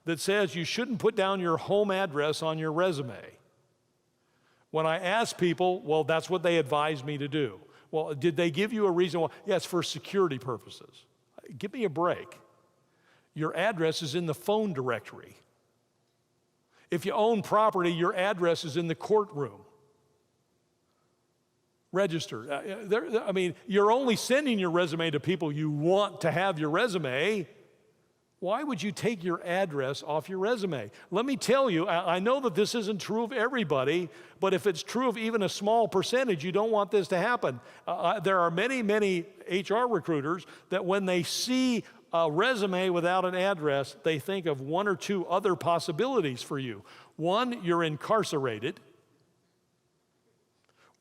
that says you shouldn't put down your home address on your resume. When I ask people, well, that's what they advised me to do. Well, did they give you a reason why? Yes, for security purposes. Give me a break. Your address is in the phone directory. If you own property, your address is in the courtroom. Register. I mean, you're only sending your resume to people you want to have your resume. Why would you take your address off your resume? Let me tell you, I know that this isn't true of everybody, but if it's true of even a small percentage, you don't want this to happen. There are many, many HR recruiters that when they see a resume without an address, they think of one or two other possibilities for you. One, you're incarcerated.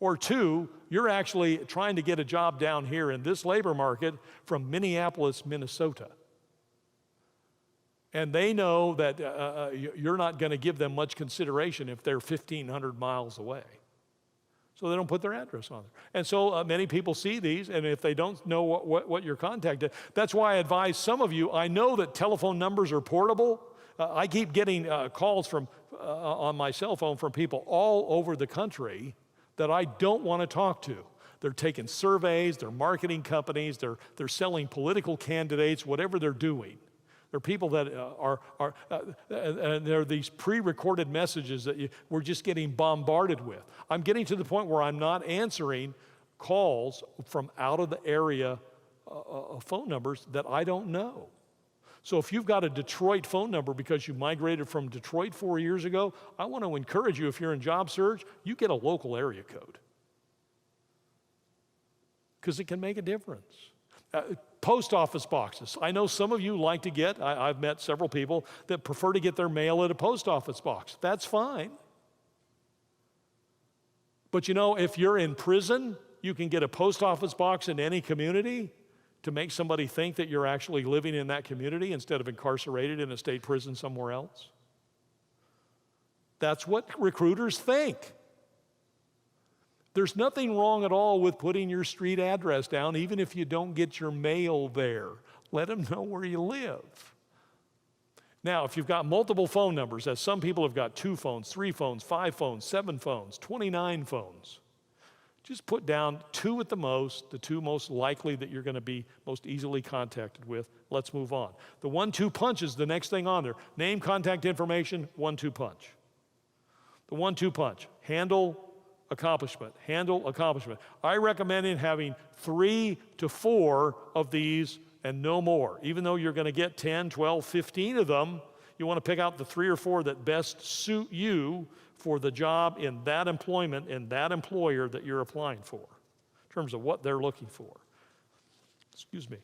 Or two, you're actually trying to get a job down here in this labor market from Minneapolis, Minnesota. And they know that you're not going to give them much consideration if they're 1,500 miles away. So they don't put their address on there. And so many people see these, and if they don't know what your contact is, that's why I advise some of you. I know that telephone numbers are portable. I keep getting calls from on my cell phone from people all over the country that I don't want to talk to. They're taking surveys, they're marketing companies, they're selling political candidates, whatever they're doing. There are people that and there are these pre-recorded messages that we're just getting bombarded with. I'm getting to the point where I'm not answering calls from out of the area phone numbers that I don't know. So if you've got a Detroit phone number because you migrated from Detroit 4 years ago, I want to encourage you, if you're in job search, you get a local area code. Because it can make a difference. Post office boxes. I know some of you like to get, I've met several people that prefer to get their mail at a post office box. That's fine. But you know, if you're in prison, you can get a post office box in any community to make somebody think that you're actually living in that community instead of incarcerated in a state prison somewhere else. That's what recruiters think. There's nothing wrong at all with putting your street address down, even if you don't get your mail there. Let them know where you live. Now, if you've got multiple phone numbers, as some people have got 2 phones, 3 phones, 5 phones, 7 phones, 29 phones, just put down 2 at the most, the 2 most likely that you're going to be most easily contacted with. Let's move on. The 1-2 punch is the next thing on there. Name, contact information, 1-2 punch. The 1-2 punch. Handle, accomplishment. Handle, accomplishment. I recommend having 3 to 4 of these and no more. Even though you're going to get 10, 12, 15 of them, you want to pick out the 3 or 4 that best suit you for the job in that employment, in that employer that you're applying for, in terms of what they're looking for. Excuse me.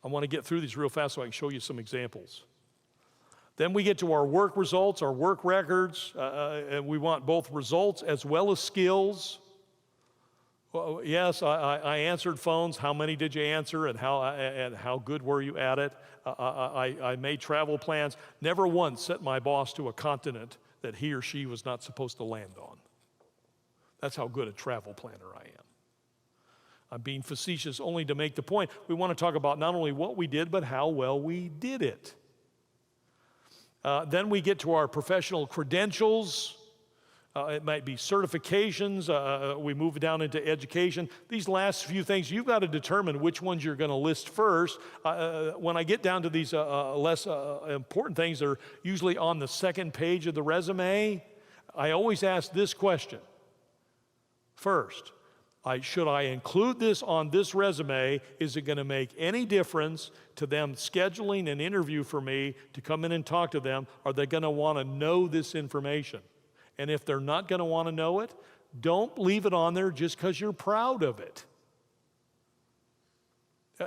I want to get through these real fast so I can show you some examples. Then we get to our work results, our work records, and we want both results as well as skills. Well, yes, I answered phones. How many did you answer, and how good were you at it? I made travel plans. Never once sent my boss to a continent that he or she was not supposed to land on. That's how good a travel planner I am. I'm being facetious only to make the point. We want to talk about not only what we did, but how well we did it. Then we get to our professional credentials. It might be certifications. We move down into education. These last few things, you've got to determine which ones you're going to list first. When I get down to these less important things, they're usually on the second page of the resume. I always ask this question. First, should I include this on this resume? Is it going to make any difference to them scheduling an interview for me to come in and talk to them? Are they going to want to know this information? And if they're not going to want to know it, don't leave it on there just because you're proud of it.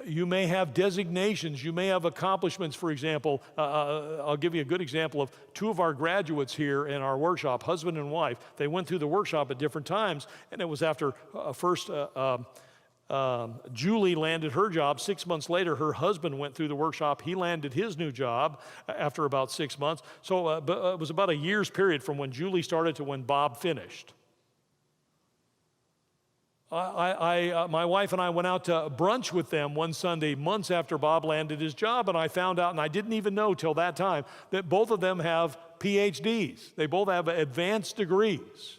You may have designations, you may have accomplishments. For example, I'll give you a good example of two of our graduates here in our workshop, husband and wife. They went through the workshop at different times, and it was after Julie landed her job. 6 months later, her husband went through the workshop. He landed his new job after about 6 months. So it was about a year's period from when Julie started to when Bob finished. My wife and I went out to brunch with them one Sunday, months after Bob landed his job, and I found out, and I didn't even know till that time, that both of them have PhDs. They both have advanced degrees.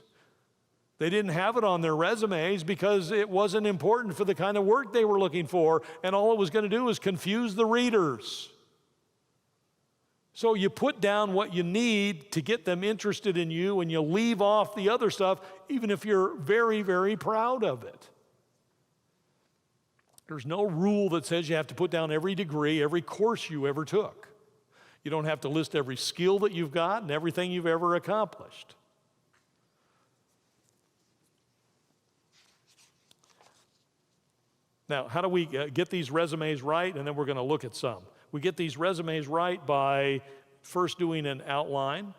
They didn't have it on their resumes because it wasn't important for the kind of work they were looking for, and all it was going to do was confuse the readers. So you put down what you need to get them interested in you, and you leave off the other stuff, even if you're very, very proud of it. There's no rule that says you have to put down every degree, every course you ever took. You don't have to list every skill that you've got and everything you've ever accomplished. Now, how do we get these resumes right? And then we're going to look at some. We get these resumes right by first doing an outline,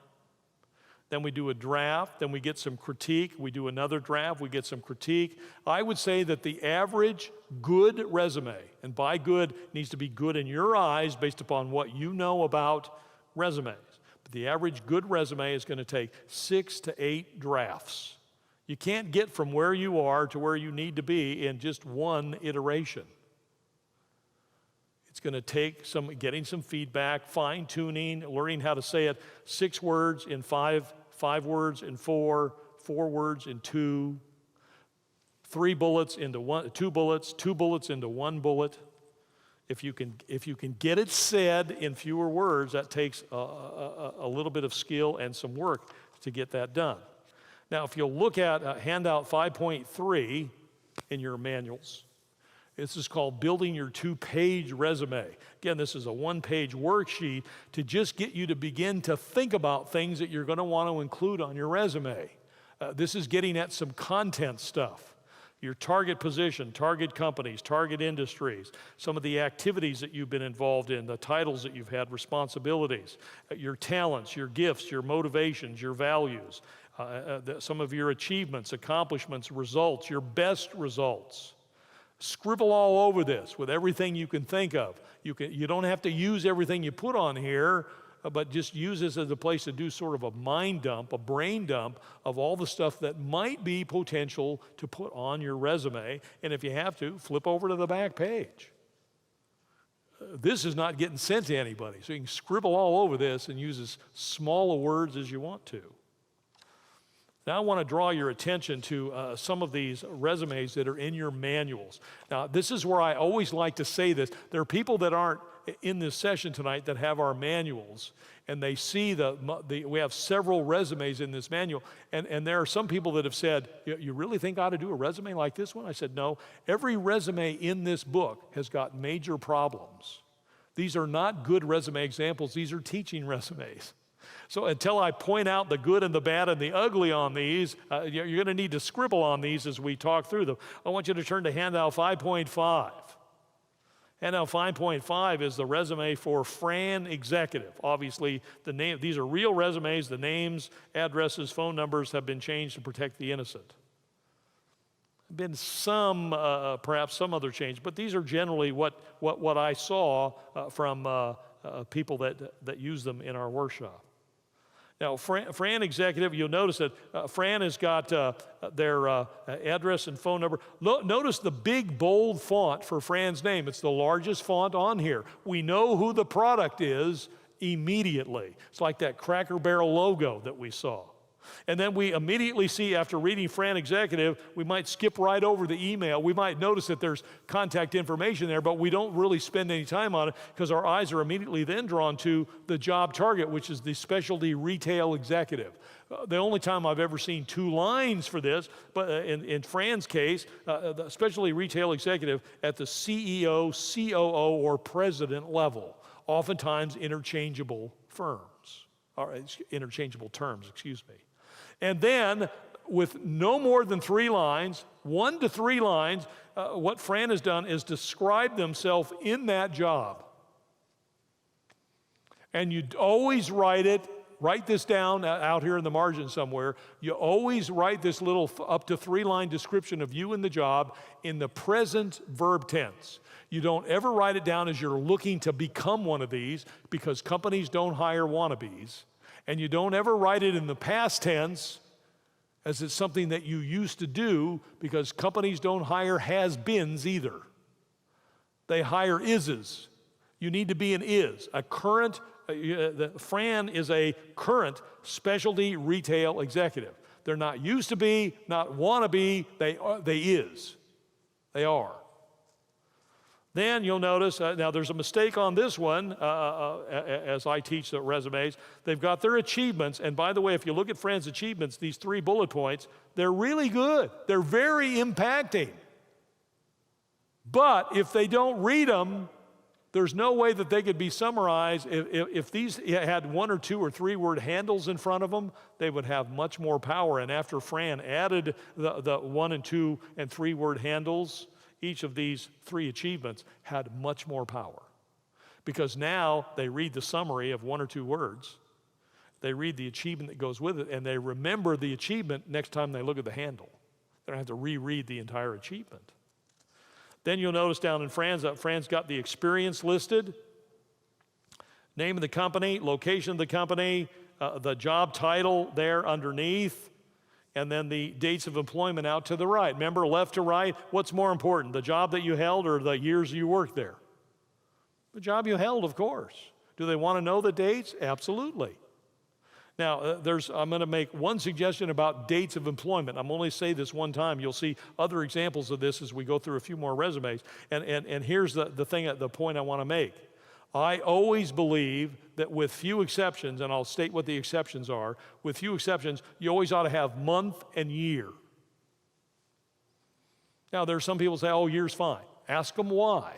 then we do a draft, then we get some critique, we do another draft, we get some critique. I would say that the average good resume, and by good, needs to be good in your eyes based upon what you know about resumes. But the average good resume is going to take 6 to 8 drafts. You can't get from where you are to where you need to be in just one iteration. It's going to take getting some feedback, fine-tuning, learning how to say it 6 words in 5, 5 words in 4, 4 words in 2, 3 bullets into 1, 2 bullets, 2 bullets into 1 bullet. If you can get it said in fewer words, that takes a little bit of skill and some work to get that done. Now, if you'll look at handout 5.3 in your manuals, this is called Building Your 2-Page Resume. Again, this is a 1-page worksheet to just get you to begin to think about things that you're going to want to include on your resume. This is getting at some content stuff. Your target position, target companies, target industries, some of the activities that you've been involved in, the titles that you've had, responsibilities, your talents, your gifts, your motivations, your values, some of your achievements, accomplishments, results, your best results. Scribble all over this with everything you can think of. You don't have to use everything you put on here, but just use this as a place to do sort of a mind dump, a brain dump of all the stuff that might be potential to put on your resume. And if you have to, flip over to the back page. This is not getting sent to anybody, so you can scribble all over this and use as small a words as you want to. Now I want to draw your attention to some of these resumes that are in your manuals. Now this is where I always like to say this. There are people that aren't in this session tonight that have our manuals, and they see we have several resumes in this manual, and there are some people that have said, you really think I ought to do a resume like this one? I said, no. Every resume in this book has got major problems. These are not good resume examples. These are teaching resumes. So until I point out the good and the bad and the ugly on these, you're going to need to scribble on these as we talk through them. I want you to turn to handout 5.5. Handout 5.5 is the resume for Fran Executive. Obviously, these are real resumes. The names, addresses, phone numbers have been changed to protect the innocent. There have been some, perhaps some other change, but these are generally what I saw from people that use them in our workshop. Now, Fran Executive, you'll notice that Fran has got their address and phone number. Notice the big, bold font for Fran's name. It's the largest font on here. We know who the product is immediately. It's like that Cracker Barrel logo that we saw. And then we immediately see, after reading Fran Executive, we might skip right over the email. We might notice that there's contact information there, but we don't really spend any time on it because our eyes are immediately then drawn to the job target, which is the specialty retail executive. The only time I've ever seen 2 lines for this, but in Fran's case, the specialty retail executive at the CEO, COO, or president level, oftentimes interchangeable interchangeable terms, excuse me. And then, with no more than 3 lines, 1 to 3 lines, what Fran has done is describe themselves in that job. And you always write this down out here in the margin somewhere. You always write this little up to 3-line description of you in the job in the present verb tense. You don't ever write it down as you're looking to become one of these, because companies don't hire wannabes. And you don't ever write it in the past tense as it's something that you used to do, because companies don't hire has-beens either. They hire ises. You need to be an is, a current. Fran is a current specialty retail executive. They're not used to be, not want to be, they is. They are. Then you'll notice, now there's a mistake on this one, as I teach the resumes. They've got their achievements, and by the way, if you look at Fran's achievements, these 3 bullet points, they're really good. They're very impacting. But if they don't read them, there's no way that they could be summarized. If these had 1 or 2 or 3 word handles in front of them, they would have much more power. And after Fran added the 1 and 2 and 3 word handles, each of these 3 achievements had much more power. Because now they read the summary of 1 or 2 words, they read the achievement that goes with it, and they remember the achievement next time they look at the handle. They don't have to reread the entire achievement. Then you'll notice down in Fran's got the experience listed, name of the company, location of the company, the job title there underneath, and then the dates of employment out to the right. Remember, left to right, what's more important, the job that you held or the years you worked there? The job you held, of course. Do they want to know the dates? Absolutely. Now, I'm going to make one suggestion about dates of employment. I'm only say this one time. You'll see other examples of this as we go through a few more resumes. And here's the point I want to make. I always believe that with few exceptions, and I'll state what the exceptions are, with few exceptions, you always ought to have month and year. Now, there's some people say, oh, year's fine. Ask them why.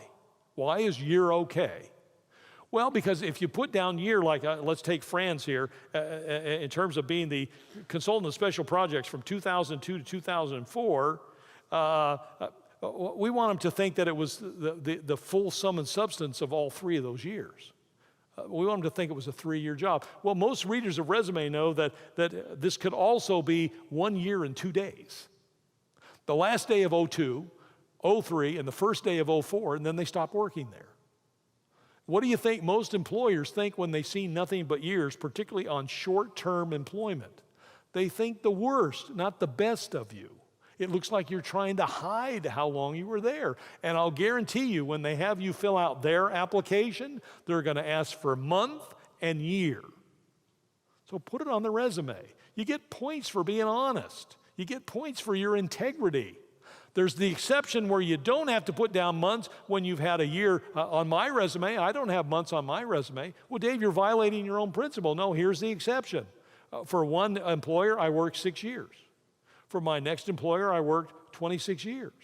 Why is year okay? Well, because if you put down year, like let's take Fran's here, in terms of being the consultant of special projects from 2002 to 2004, we want them to think that it was the full sum and substance of all 3 of those years. We want them to think it was a 3-year job. Well, most readers of resume know that this could also be 1 year and 2 days. The last day of 02, 03, and the first day of 04, and then they stop working there. What do you think most employers think when they see nothing but years, particularly on short-term employment? They think the worst, not the best of you. It looks like you're trying to hide how long you were there. And I'll guarantee you, when they have you fill out their application, they're going to ask for month and year. So put it on the resume. You get points for being honest. You get points for your integrity. There's the exception where you don't have to put down months when you've had a year. On my resume, I don't have months on my resume. Well, Dave, you're violating your own principle. No, here's the exception. For one employer, I worked 6 years. For my next employer, I worked 26 years.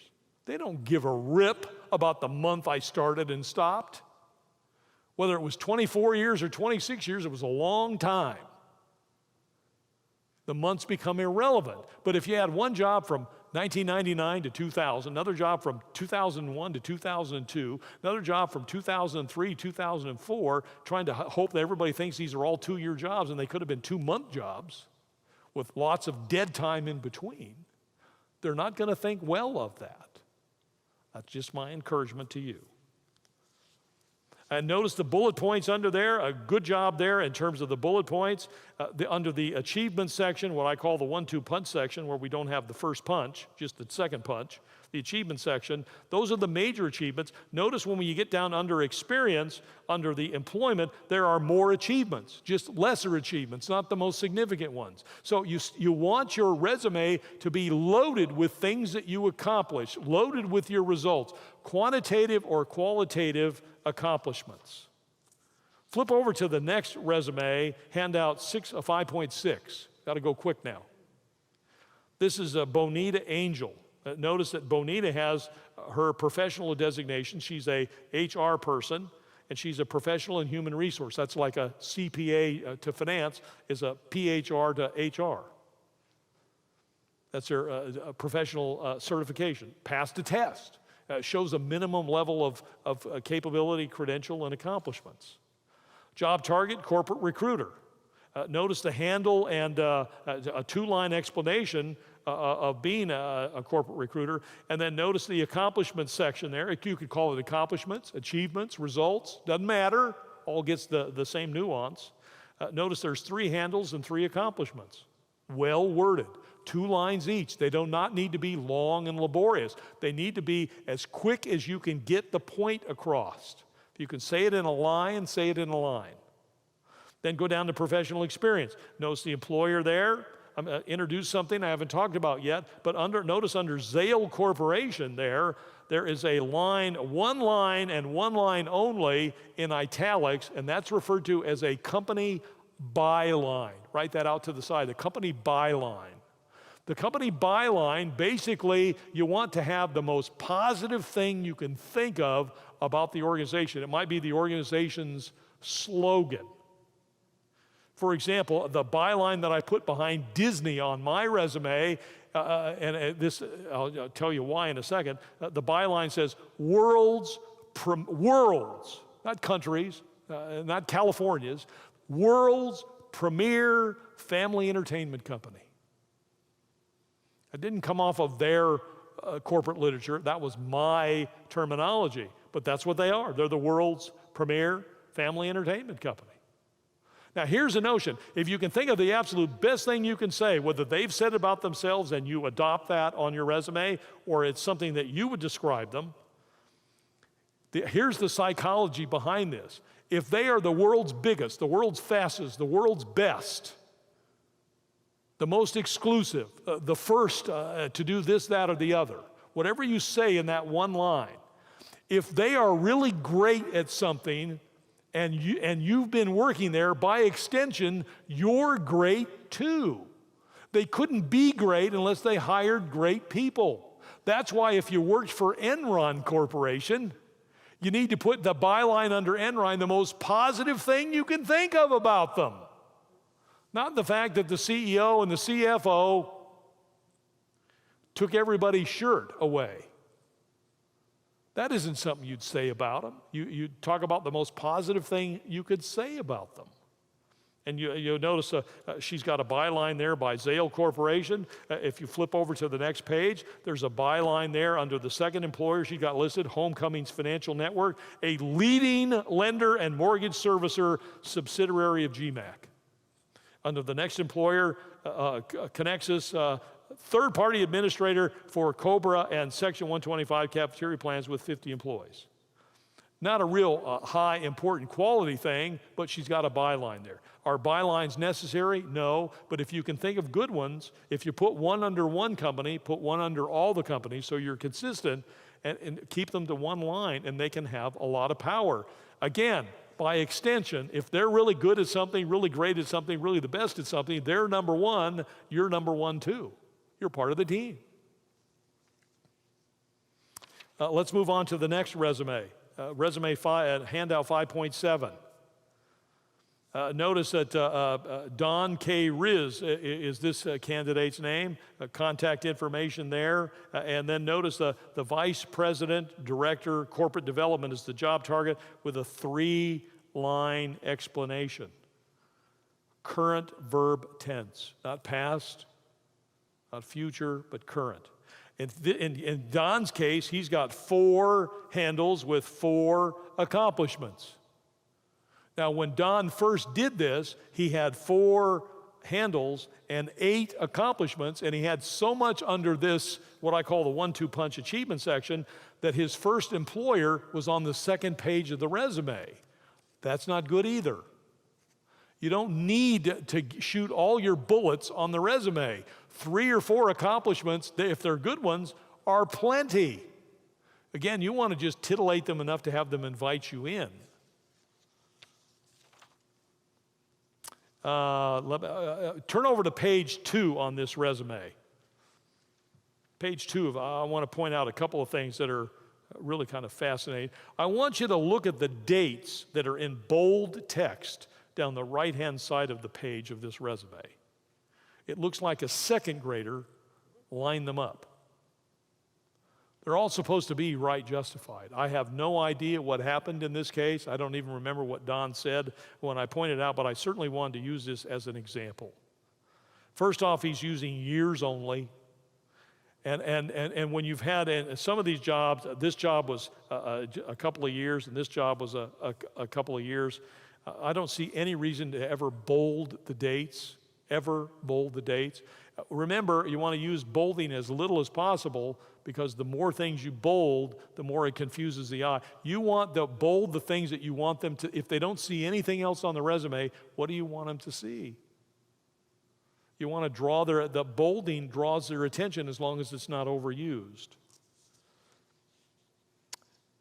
They don't give a rip about the month I started and stopped. Whether it was 24 years or 26 years, it was a long time. The months become irrelevant. But if you had one job from 1999 to 2000, another job from 2001 to 2002, another job from 2003 to 2004, trying to hope that everybody thinks these are all 2-year jobs, and they could have been 2-month jobs with lots of dead time in between, they're not going to think well of that. That's just my encouragement to you. And notice the bullet points under there, a good job there in terms of the bullet points. Under the achievement section, what I call the 1-2 punch section, where we don't have the first punch, just the second punch, the achievement section. Those are the major achievements. Notice when you get down under experience, under the employment, there are more achievements, just lesser achievements, not the most significant ones. So you want your resume to be loaded with things that you accomplish, loaded with your results, quantitative or qualitative accomplishments. Flip over to the next resume, handout 5.6. Got to go quick now. This is Bonita Angel. Notice that Bonita has her professional designation. She's a HR person, and she's a professional in human resource. That's like a CPA to finance is a PHR to HR. That's her professional certification. Passed a test. Shows a minimum level of capability, credential, and accomplishments. Job target, corporate recruiter. Notice the handle and a two-line explanation of being a corporate recruiter, and then notice the accomplishments section there. You could call it accomplishments, achievements, results, doesn't matter, all gets the same nuance. Notice there's 3 handles and 3 accomplishments. Well worded, 2 lines each. They do not need to be long and laborious. They need to be as quick as you can get the point across. If you can say it in a line, say it in a line. Then go down to professional experience. Notice the employer there. I'm going to introduce something I haven't talked about yet, but notice under Zale Corporation there is a line, one line and one line only in italics, and that's referred to as a company byline. Write that out to the side, the company byline. The company byline, basically, you want to have the most positive thing you can think of about the organization. It might be the organization's slogan. For example, the byline that I put behind Disney on my resume, I'll tell you why in a second, the byline says world's, not countries, not California's, world's premier family entertainment company. It didn't come off of their corporate literature. That was my terminology, but that's what they are. They're the world's premier family entertainment company. Now, here's a notion. If you can think of the absolute best thing you can say, whether they've said about themselves and you adopt that on your resume, or it's something that you would describe them, here's the psychology behind this. If they are the world's biggest, the world's fastest, the world's best, the most exclusive, the first to do this, that, or the other, whatever you say in that one line, if they are really great at something, and you've been working there, by extension, you're great too. They couldn't be great unless they hired great people. That's why if you worked for Enron Corporation, you need to put the byline under Enron, the most positive thing you can think of about them. Not the fact that the CEO and the CFO took everybody's shirt away. That isn't something you'd say about them. You'd talk about the most positive thing you could say about them. And you'll notice she's got a byline there by Zale Corporation. If you flip over to the next page, there's a byline there under the second employer she got listed, Homecomings Financial Network, a leading lender and mortgage servicer subsidiary of GMAC. Under the next employer, Connexus, third-party administrator for Cobra and Section 125 cafeteria plans with 50 employees. Not a real high, important quality thing, but she's got a byline there. Are bylines necessary? No, but if you can think of good ones, if you put one under one company, put one under all the companies so you're consistent and keep them to one line, and they can have a lot of power. Again, by extension, if they're really good at something, really great at something, really the best at something, they're number one, you're number one too. You're part of the team. Let's move on to the next resume. Resume 5, handout 5.7. Notice that Don K. Riz is this candidate's name, contact information there, and then notice the Vice President, Director, Corporate Development is the job target with a 3-line explanation. Current verb tense, not past, not future, but current. In Don's case, he's got 4 handles with 4 accomplishments. Now, when Don first did this, he had 4 handles and 8 accomplishments, and he had so much under this, what I call the 1-2 punch achievement section, that his first employer was on the second page of the resume. That's not good either. You don't need to shoot all your bullets on the resume. 3 or 4 accomplishments, if they're good ones, are plenty. Again, you want to just titillate them enough to have them invite you in. Turn over to page 2 on this resume. Page 2, I want to point out a couple of things that are really kind of fascinating. I want you to look at the dates that are in bold text down the right-hand side of the page of this resume. It looks like a second grader lined them up. They're all supposed to be right justified. I have no idea what happened in this case. I don't even remember what Don said when I pointed out, but I certainly wanted to use this as an example. First off, he's using years only. And when you've had in some of these jobs, this job was a couple of years, and this job was a couple of years, I don't see any reason to ever bold the dates, Remember, you want to use bolding as little as possible, because the more things you bold, the more it confuses the eye. You want to bold the things that you want them to, if they don't see anything else on the resume, what do you want them to see? You want to draw the bolding draws their attention as long as it's not overused.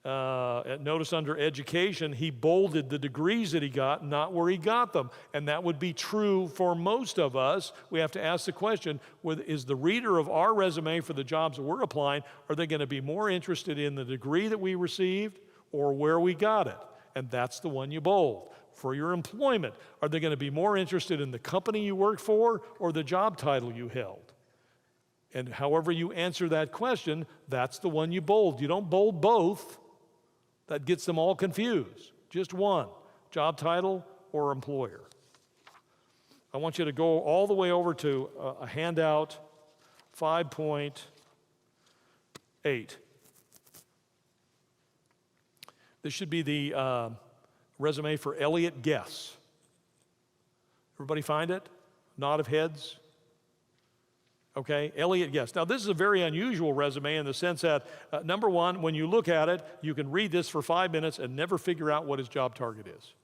Notice under education, he bolded the degrees that he got, not where he got them. And that would be true for most of us. We have to ask the question, is the reader of our resume for the jobs that we're applying, are they going to be more interested in the degree that we received or where we got it? And that's the one you bold. For your employment, are they going to be more interested in the company you worked for or the job title you held? And however you answer that question, that's the one you bold. You don't bold both. That gets them all confused. Just one, job title or employer. I want you to go all the way over to a handout 5.8. This should be the resume for Elliot Guess. Everybody find it? Nod of heads. Okay, Elliot Guess. Now, this is a very unusual resume in the sense that, number one, when you look at it, you can read this for 5 minutes and never figure out what his job target is.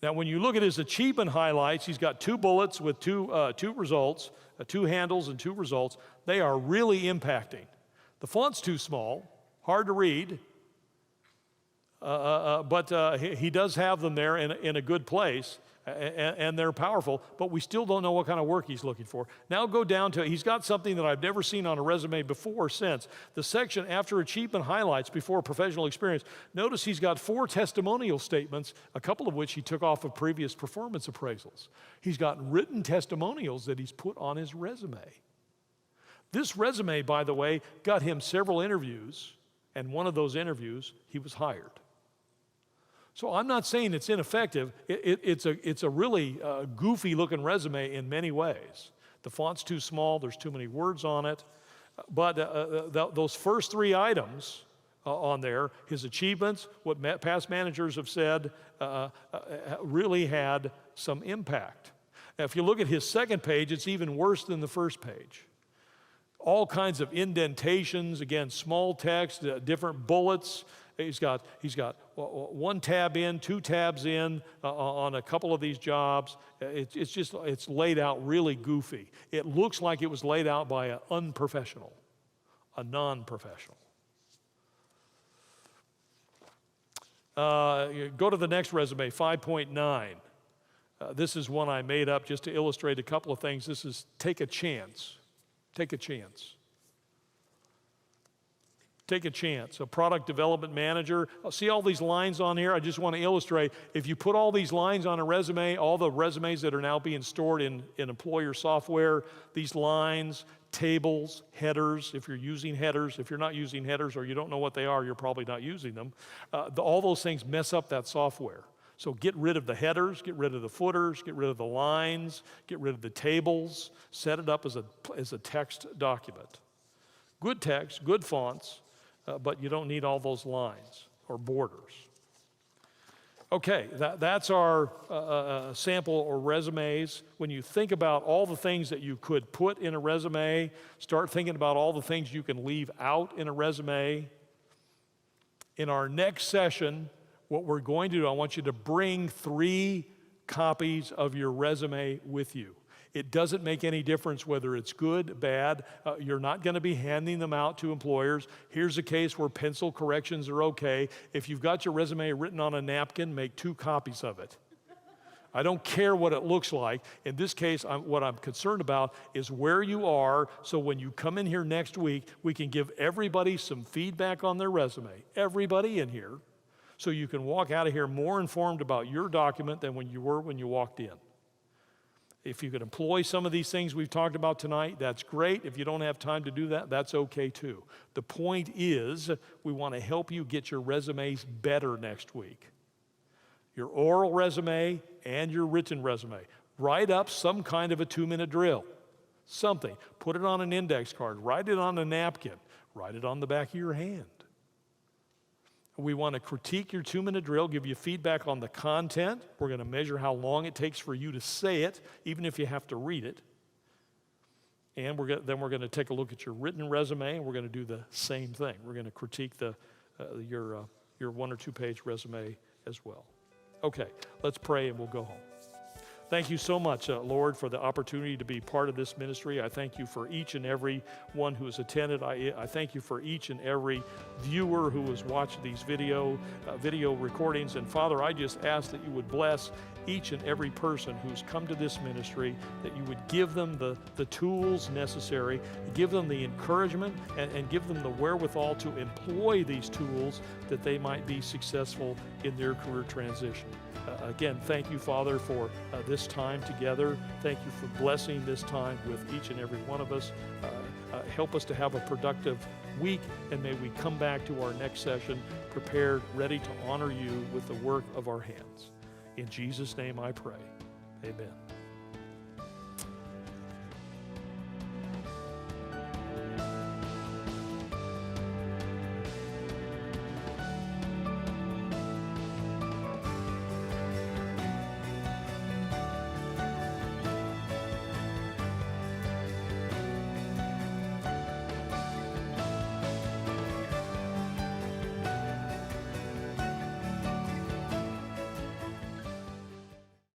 Now, when you look at his achievement highlights, he's got 2 bullets with two results, 2 handles and 2 results. They are really impacting. The font's too small, hard to read, but he does have them there in a good place. And they're powerful, but we still don't know what kind of work he's looking for. Now go down to, he's got something that I've never seen on a resume before or since. The section after achievement highlights before professional experience. Notice he's got 4 testimonial statements, a couple of which he took off of previous performance appraisals. He's got written testimonials that he's put on his resume. This resume, by the way, got him several interviews, and one of those interviews, he was hired. So I'm not saying it's ineffective. It's a really goofy-looking resume in many ways. The font's too small. There's too many words on it. But those first 3 items on there, his achievements, what past managers have said, really had some impact. Now, if you look at his second page, it's even worse than the first page. All kinds of indentations, again, small text, different bullets. He's got 1 tab in, 2 tabs in on a couple of these jobs. It's laid out really goofy. It looks like it was laid out by an unprofessional, a non-professional. Go to the next resume, 5.9. This is one I made up just to illustrate a couple of things. This is take a chance. Take a chance. Take a chance. A product development manager. See all these lines on here? I just want to illustrate. If you put all these lines on a resume, all the resumes that are now being stored in employer software, these lines, tables, headers, if you're using headers, if you're not using headers or you don't know what they are, you're probably not using them. All those things mess up that software. So get rid of the headers, get rid of the footers, get rid of the lines, get rid of the tables, set it up as a text document. Good text, good fonts, but you don't need all those lines or borders. Okay, that's our sample or resumes. When you think about all the things that you could put in a resume, start thinking about all the things you can leave out in a resume. In our next session, what we're going to do, I want you to bring 3 copies of your resume with you. It doesn't make any difference whether it's good, bad. You're not going to be handing them out to employers. Here's a case where pencil corrections are okay. If you've got your resume written on a napkin, make 2 copies of it. I don't care what it looks like. In this case, what I'm concerned about is where you are, so when you come in here next week, we can give everybody some feedback on their resume, everybody in here, so you can walk out of here more informed about your document than when you were when you walked in. If you could employ some of these things we've talked about tonight, that's great. If you don't have time to do that, that's okay too. The point is, we want to help you get your resumes better next week. Your oral resume and your written resume. Write up some kind of a 2-minute drill. Something. Put it on an index card. Write it on a napkin. Write it on the back of your hand. We want to critique your 2-minute drill, give you feedback on the content. We're going to measure how long it takes for you to say it, even if you have to read it. And then we're going to take a look at your written resume, and we're going to do the same thing. We're going to critique your 1 or 2 page resume as well. Okay, let's pray and we'll go home. Thank you so much, Lord, for the opportunity to be part of this ministry. I thank you for each and every one who has attended. I thank you for each and every viewer who has watched these video recordings. And Father, I just ask that you would bless each and every person who's come to this ministry, that you would give them the tools necessary, give them the encouragement, and give them the wherewithal to employ these tools that they might be successful in their career transition. Again, thank you, Father, for this time together. Thank you for blessing this time with each and every one of us. Help us to have a productive week, and may we come back to our next session prepared, ready to honor you with the work of our hands. In Jesus' name I pray. Amen.